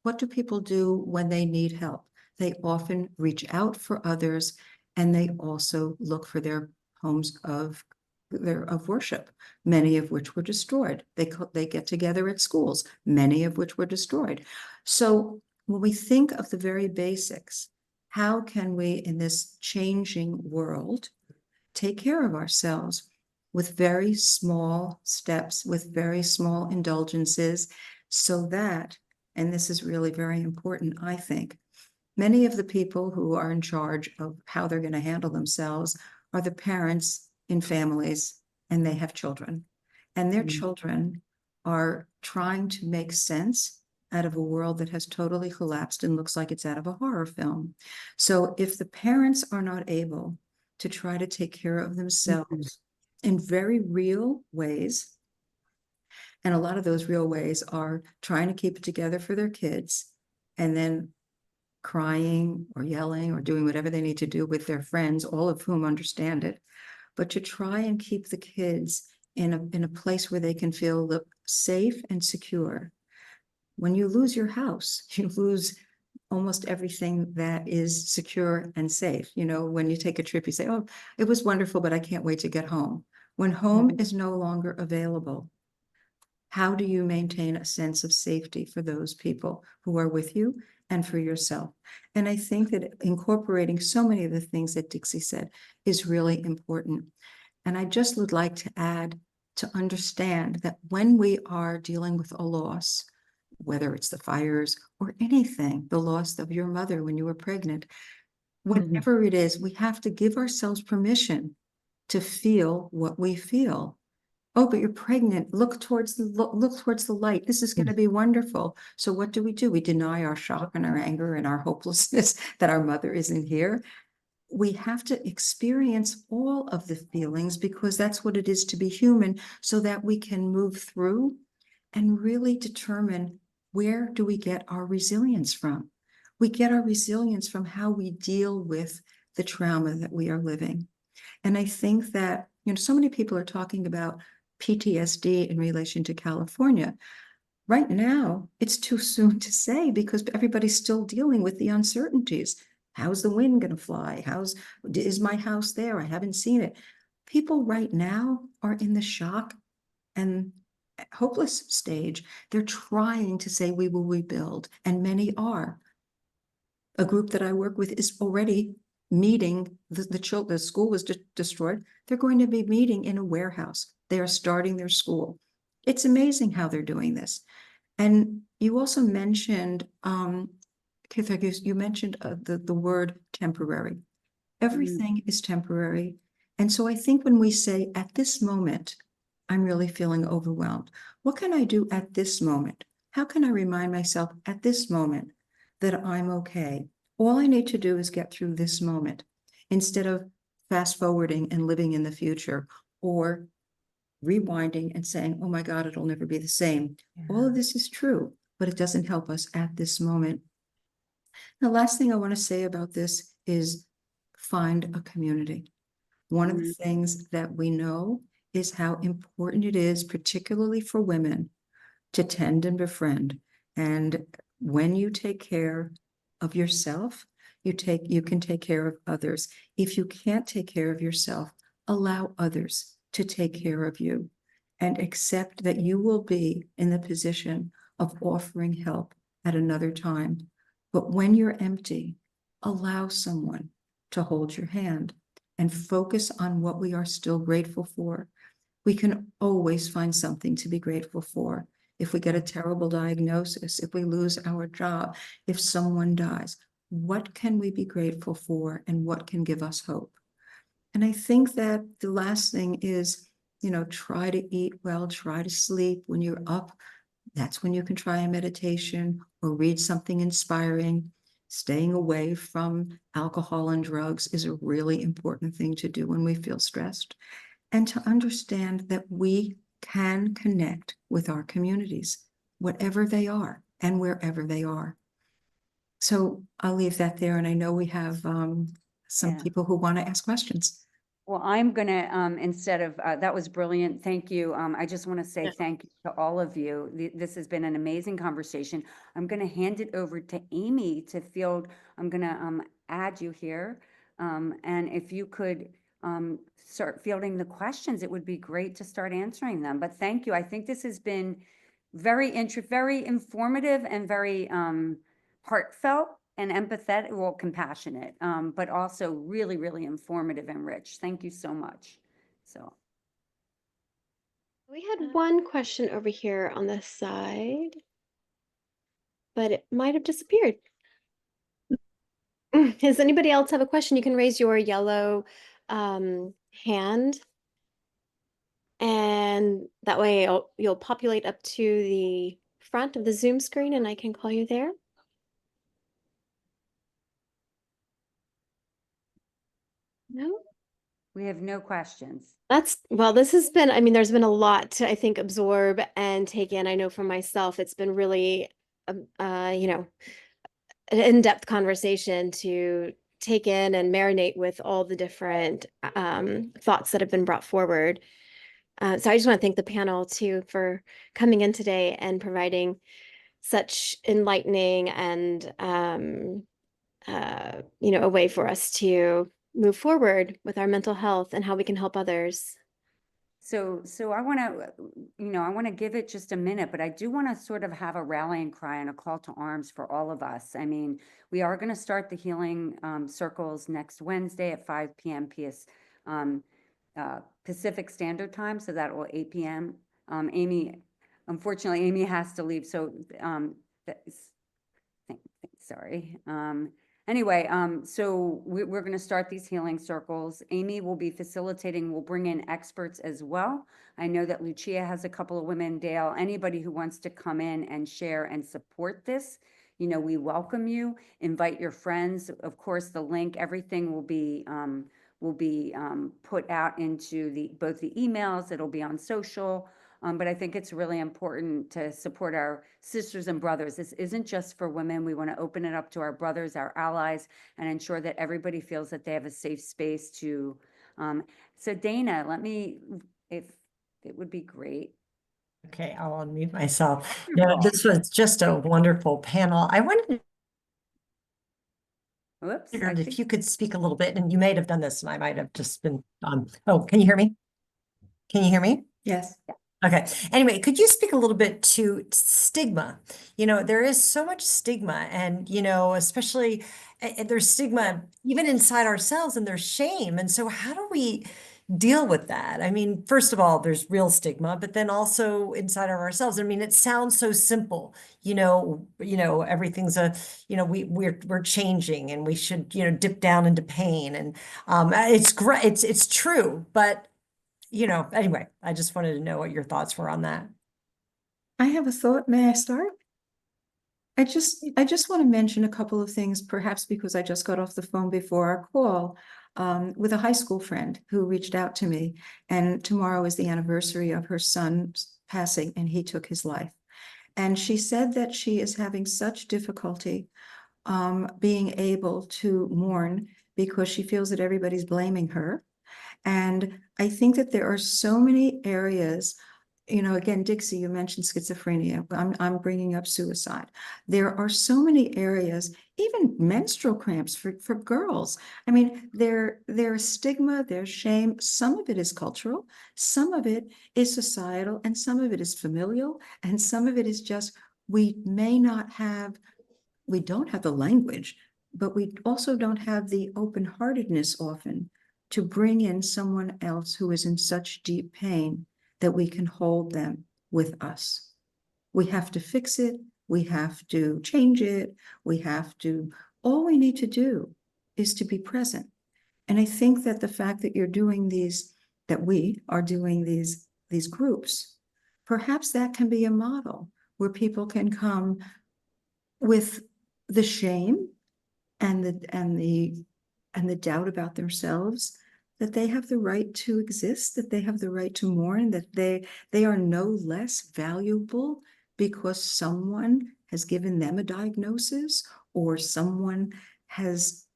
what do people do when they need help? They often reach out for others, and they also look for their homes of worship, many of which were destroyed. They get together at schools, many of which were destroyed. So when we think of the very basics, how can we, in this changing world, take care of ourselves with very small steps, with very small indulgences, so that, and this is really very important, I think, many of the people who are in charge of how they're going to handle themselves are the parents in families, and they have children, and their children are trying to make sense out of a world that has totally collapsed and looks like it's out of a horror film. So if the parents are not able to try to take care of themselves in very real ways, and a lot of those real ways are trying to keep it together for their kids, and then crying or yelling or doing whatever they need to do with their friends, all of whom understand it, but to try and keep the kids in a place where they can feel safe and secure. When you lose your house, you lose almost everything that is secure and safe. When you take a trip, you say, oh, it was wonderful, but I can't wait to get home. When home is no longer available, how do you maintain a sense of safety for those people who are with you and for yourself? And I think that incorporating so many of the things that Dixie said is really important. And I just would like to add, to understand that when we are dealing with a loss, whether it's the fires or anything, the loss of your mother when you were pregnant, whatever it is, we have to give ourselves permission to feel what we feel. Oh, but you're pregnant. Look towards the light. This is going to be wonderful. So what do? We deny our shock and our anger and our hopelessness that our mother isn't here. We have to experience all of the feelings, because that's what it is to be human, so that we can move through and really determine, where do we get our resilience from? We get our resilience from how we deal with the trauma that we are living. And I think that, so many people are talking about PTSD in relation to California. Right now, it's too soon to say, because everybody's still dealing with the uncertainties. How's the wind going to fly? Is my house there? I haven't seen it. People right now are in the shock and hopeless stage. They're trying to say, we will rebuild, and many are. A group that I work with is already meeting. The school was destroyed. They're going to be meeting in a warehouse. They are starting their school. It's amazing how they're doing this. And you also mentioned, you mentioned the word temporary. Everything is temporary. And so I think when we say, at this moment, I'm really feeling overwhelmed, what can I do at this moment? How can I remind myself at this moment that I'm okay? All I need to do is get through this moment, instead of fast forwarding and living in the future, or rewinding and saying, oh my God, it'll never be the same. All of this is true, but it doesn't help us at this moment. The last thing I want to say about this is find a community. One of the things that we know is how important it is, particularly for women, to tend and befriend. And when you take care of yourself, you can take care of others. If you can't take care of yourself, allow others to take care of you and accept that you will be in the position of offering help at another time. But when you're empty, allow someone to hold your hand and focus on what we are still grateful for. We can always find something to be grateful for. If we get a terrible diagnosis, if we lose our job, if someone dies, what can we be grateful for and what can give us hope? And I think that the last thing is, try to eat well, try to sleep when you're up. That's when you can try a meditation or read something inspiring. Staying away from alcohol and drugs is a really important thing to do when we feel stressed. And to understand that we can connect with our communities, whatever they are and wherever they are. So I'll leave that there. And I know we have some Yeah. people who want to ask questions. Well, I'm gonna, instead of, that was brilliant. Thank you. I just want to say thank you to all of you. This has been an amazing conversation. I'm gonna hand it over to Amy to field. I'm gonna, add you here. And if you could, start fielding the questions, it would be great to start answering them. But thank you. I think this has been very informative and very, heartfelt and empathetic, well, compassionate, but also really, really informative and rich. Thank you so much. So, We had one question over here on the side, but it might have disappeared. Does anybody else have a question? You can raise your yellow hand. And that way you'll populate up to the front of the Zoom screen and I can call you there. No? we have no questions. Well, this has been, I mean, there's been a lot to, I think, absorb and take in. I know for myself, it's been really, an in-depth conversation to take in and marinate with all the different thoughts that have been brought forward. So I just want to thank the panel too for coming in today and providing such enlightening and a way for us to move forward with our mental health and how we can help others. So I want to, I want to give it just a minute, but I do want to sort of have a rallying cry and a call to arms for all of us. I mean, we are going to start the healing circles next Wednesday at 5 p.m. Pacific Standard Time, so that will 8 p.m. Unfortunately, Amy has to leave, so sorry. Anyway, so we're going to start these healing circles. Amy will be facilitating. We'll bring in experts as well. I know that Lucia has a couple of women. Dale, anybody who wants to come in and share and support this, we welcome you. Invite your friends. Of course, the link, everything will be put out into both the emails. It'll be on social. But I think it's really important to support our sisters and brothers. This isn't just for women. We want to open it up to our brothers, our allies, and ensure that everybody feels that they have a safe space to. So Dana, if it would be great. Okay, I'll unmute myself. No, this was just a wonderful panel. I wondered Whoops. if you could speak a little bit, and you might have done this, and I might have just been, oh, can you hear me? Can you hear me? Yes. Okay. Anyway, could you speak a little bit to stigma? There is so much stigma and, especially there's stigma even inside ourselves and there's shame. And so how do we deal with that? I mean, first of all, there's real stigma, but then also inside of ourselves. I mean, it sounds so simple, everything's we're changing and we should, dip down into pain. And it's great. It's true, but anyway, I just wanted to know what your thoughts were on that. I have a thought. May I start? I just want to mention a couple of things, perhaps because I just got off the phone before our call with a high school friend who reached out to me. And tomorrow is the anniversary of her son's passing, and he took his life. And she said that she is having such difficulty being able to mourn because she feels that everybody's blaming her. And I think that there are so many areas, again, Dixie, you mentioned schizophrenia. I'm bringing up suicide. There are so many areas, even menstrual cramps for girls. I mean, there's stigma, there's shame. Some of it is cultural, some of it is societal, and some of it is familial, and some of it is just we don't have the language, but we also don't have the open-heartedness often to bring in someone else who is in such deep pain that we can hold them with us. We have to fix it. We have to change it. All we need to do is to be present. And I think that the fact that we are doing these groups, perhaps that can be a model where people can come with the shame and the doubt about themselves, that they have the right to exist, that they have the right to mourn, that they are no less valuable because someone has given them a diagnosis or someone has,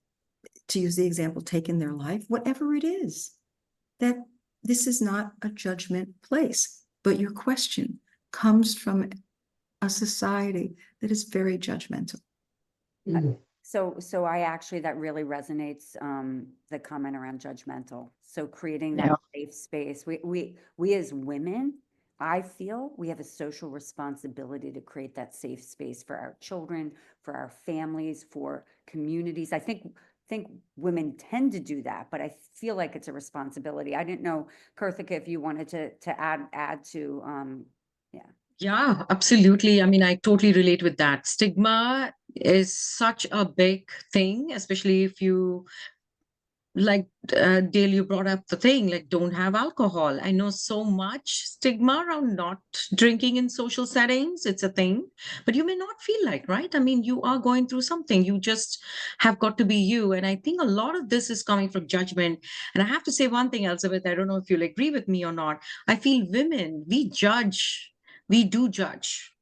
to use the example, taken their life, whatever it is, that this is not a judgment place. But your question comes from a society that is very judgmental. So I actually, that really resonates, the comment around judgmental. So creating that safe space, we as women, I feel we have a social responsibility to create that safe space for our children, for our families, for communities. I think women tend to do that, but I feel like it's a responsibility. I didn't know, Karthika, if you wanted to add to, yeah. Yeah, absolutely. I mean, I totally relate with that. Stigma is such a big thing, especially if you like Dale, you brought up the thing like don't have alcohol. I know so much stigma around not drinking in social settings. It's a thing, but you may not feel like, right? I mean, you are going through something. You just have got to be you. And I think a lot of this is coming from judgment. And I have to say one thing, Elizabeth, I don't know if you'll agree with me or not. I feel women, we judge. We do judge.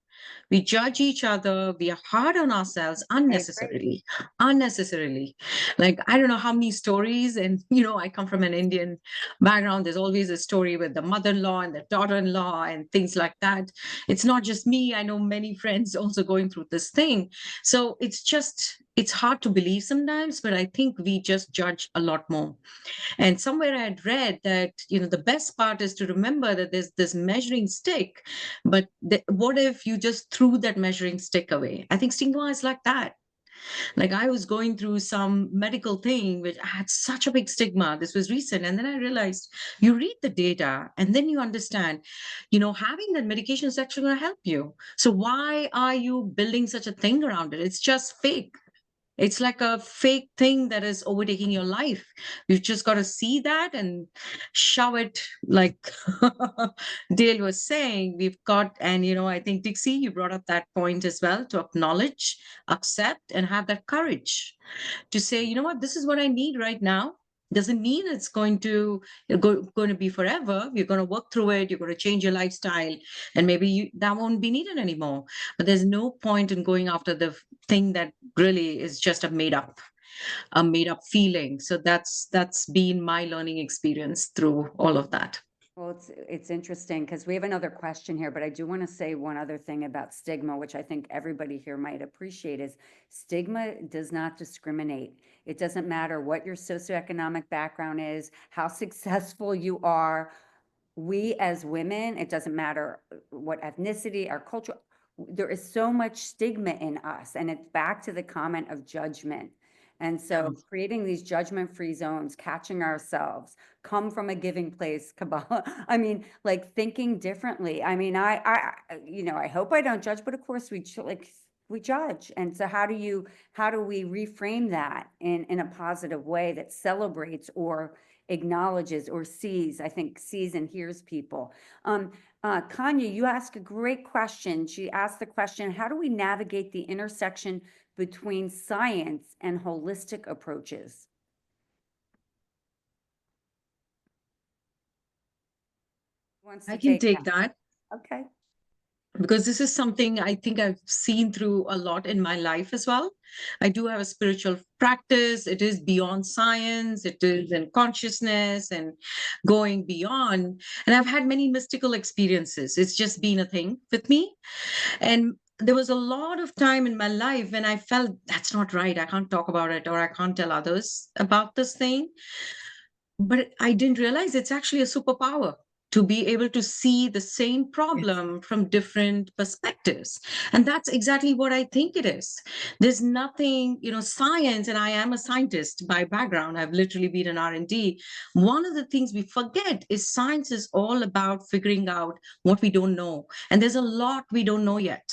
We judge each other. We are hard on ourselves unnecessarily. Unnecessarily. Like, I don't know how many stories. And, I come from an Indian background. There's always a story with the mother in law and the daughter in law and things like that. It's not just me. I know many friends also going through this thing. So it's hard to believe sometimes, but I think we just judge a lot more. And somewhere I had read that, the best part is to remember that there's this measuring stick, but what if you just threw that measuring stick away? I think stigma is like that. Like I was going through some medical thing which had such a big stigma. This was recent. And then I realized you read the data and then you understand, having that medication is actually going to help you. So why are you building such a thing around it? It's just fake. It's like a fake thing that is overtaking your life. You've just got to see that and shove it like Dale was saying. We've got, and I think Dixie, you brought up that point as well, to acknowledge, accept, and have that courage to say, you know what, this is what I need right now. Doesn't mean it's going to be forever. You're going to work through it. You're going to change your lifestyle, and maybe that won't be needed anymore. But there's no point in going after the thing that really is just a made up feeling. So that's been my learning experience through all of that. Well, it's interesting because we have another question here, but I do want to say one other thing about stigma, which I think everybody here might appreciate, is stigma does not discriminate. It doesn't matter what your socioeconomic background is, how successful you are. We as women, it doesn't matter what ethnicity, our culture, there is so much stigma in us. And it's back to the comment of judgment. And so creating these judgment-free zones, catching ourselves, come from a giving place, Kabbalah. I mean, like thinking differently. I mean, I hope I don't judge, but of course we judge. And so how do we reframe that in a positive way that celebrates or acknowledges or sees? I think sees and hears people. Kanya, you asked a great question. She asked the question, how do we navigate the intersection between science and holistic approaches? Who wants to I can take that? that. Okay. because this is something I think I've seen through a lot in my life as well. I do have a spiritual practice. It is beyond science, it is in consciousness and going beyond. And I've had many mystical experiences. It's just been a thing with me. And there was a lot of time in my life when I felt that's not right. I can't talk about it or I can't tell others about this thing. But I didn't realize it's actually a superpower to be able to see the same problem from different perspectives. And that's exactly what I think it is. There's nothing, science, and I am a scientist by background. I've literally been in R&D. One of the things we forget is science is all about figuring out what we don't know. And there's a lot we don't know yet.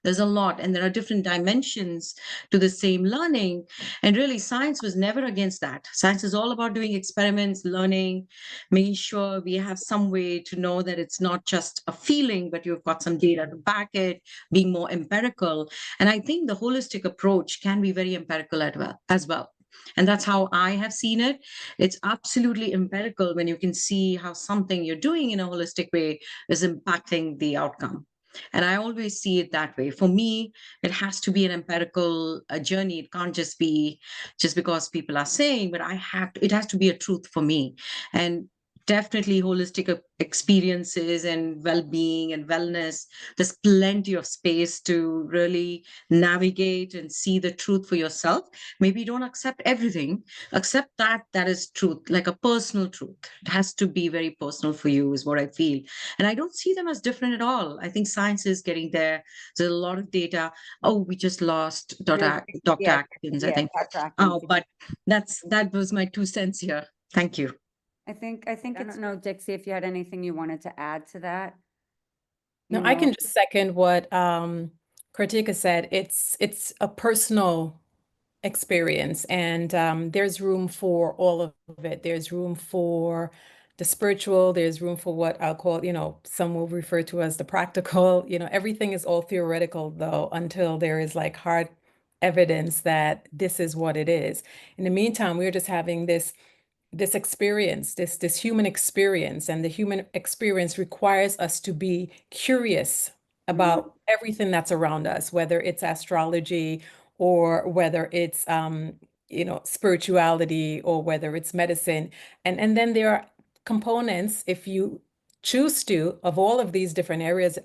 There's a lot, and there are different dimensions to the same learning. And really, science was never against that. Science is all about doing experiments, learning, making sure we have some way to know that it's not just a feeling, but you've got some data to back it, being more empirical. And I think the holistic approach can be very empirical as well. And that's how I have seen it. It's absolutely empirical when you can see how something you're doing in a holistic way is impacting the outcome. And I always see it that way. For me, it has to be an empirical journey. It can't just be just because people are saying, but it has to be a truth for me. And definitely holistic experiences and well-being and wellness, there's plenty of space to really navigate and see the truth for yourself. Maybe you don't accept everything, accept that is truth, like a personal truth. It has to be very personal for you, is what I feel. And I don't see them as different at all. I think science is getting there. There's a lot of data. Oh, we just lost Dr. Yeah, Atkins, I yeah, think. Dr. Atkins. But that was my 2 cents here. Thank you. I think, I don't know, Dixie, if you had anything you wanted to add to that. No, I can just second what Kartika said. It's a personal experience, and there's room for all of it. There's room for the spiritual, there's room for what I'll call, some will refer to as the practical. Everything is all theoretical though, until there is like hard evidence that this is what it is. In the meantime, we're just having this experience, this human experience, and the human experience requires us to be curious about everything that's around us, whether it's astrology or whether it's spirituality or whether it's medicine. And then there are components, if you choose to, of all of these different areas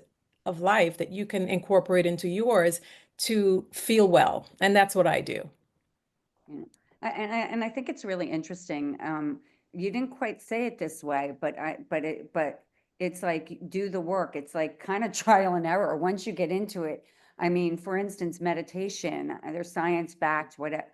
of life that you can incorporate into yours to feel well. And that's what I do. Yeah. And I think it's really interesting. You didn't quite say it this way, but it's like do the work. It's like kind of trial and error. Once you get into it, I mean, for instance, meditation, there's science backed, but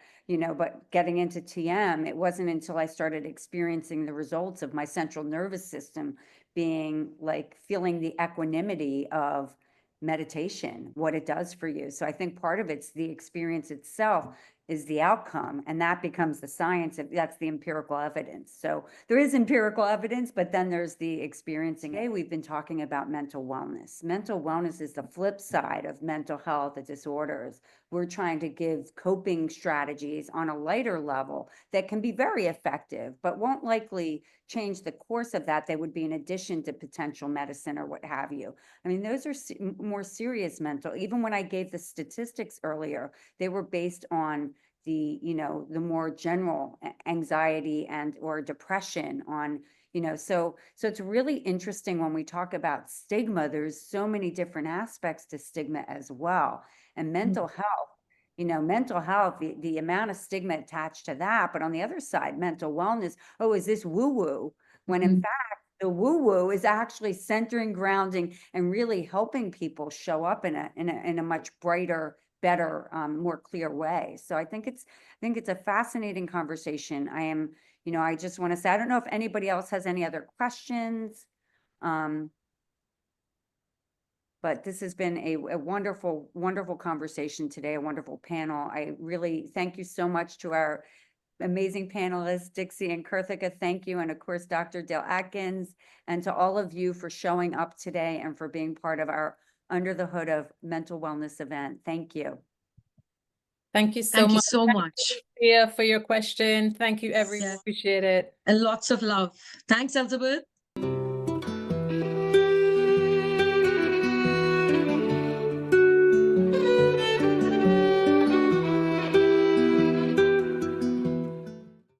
getting into TM, it wasn't until I started experiencing the results of my central nervous system being like feeling the equanimity of meditation, what it does for you. So I think part of it's the experience itself is the outcome, and that becomes the science. That's the empirical evidence. So there is empirical evidence, but then there's the experiencing. Today we've been talking about mental wellness. Mental wellness is the flip side of mental health disorders. We're trying to give coping strategies on a lighter level that can be very effective, but won't likely change the course of that. They would be in addition to potential medicine or what have you. I mean, those are more serious mental. Even when I gave the statistics earlier, they were based on the more general anxiety and or depression on, so it's really interesting when we talk about stigma. There's so many different aspects to stigma as well. And mental health, the amount of stigma attached to that. But on the other side, mental wellness, oh, is this woo-woo? When in fact, the woo-woo is actually centering, grounding, and really helping people show up in a much brighter, better, more clear way. So I think it's a fascinating conversation. I just want to say, I don't know if anybody else has any other questions. But this has been a wonderful, wonderful conversation today, a wonderful panel. I really thank you so much to our amazing panelists, Dixie and Karthika. Thank you. And of course, Dr. Dale Atkins, and to all of you for showing up today and for being part of our Under the Hood of Mental Wellness event. Thank you. Thank you so Thank you much. so much. Yeah, for your question. Thank you, everyone. Yes. Appreciate it. And lots of love. Thanks, Elizabeth.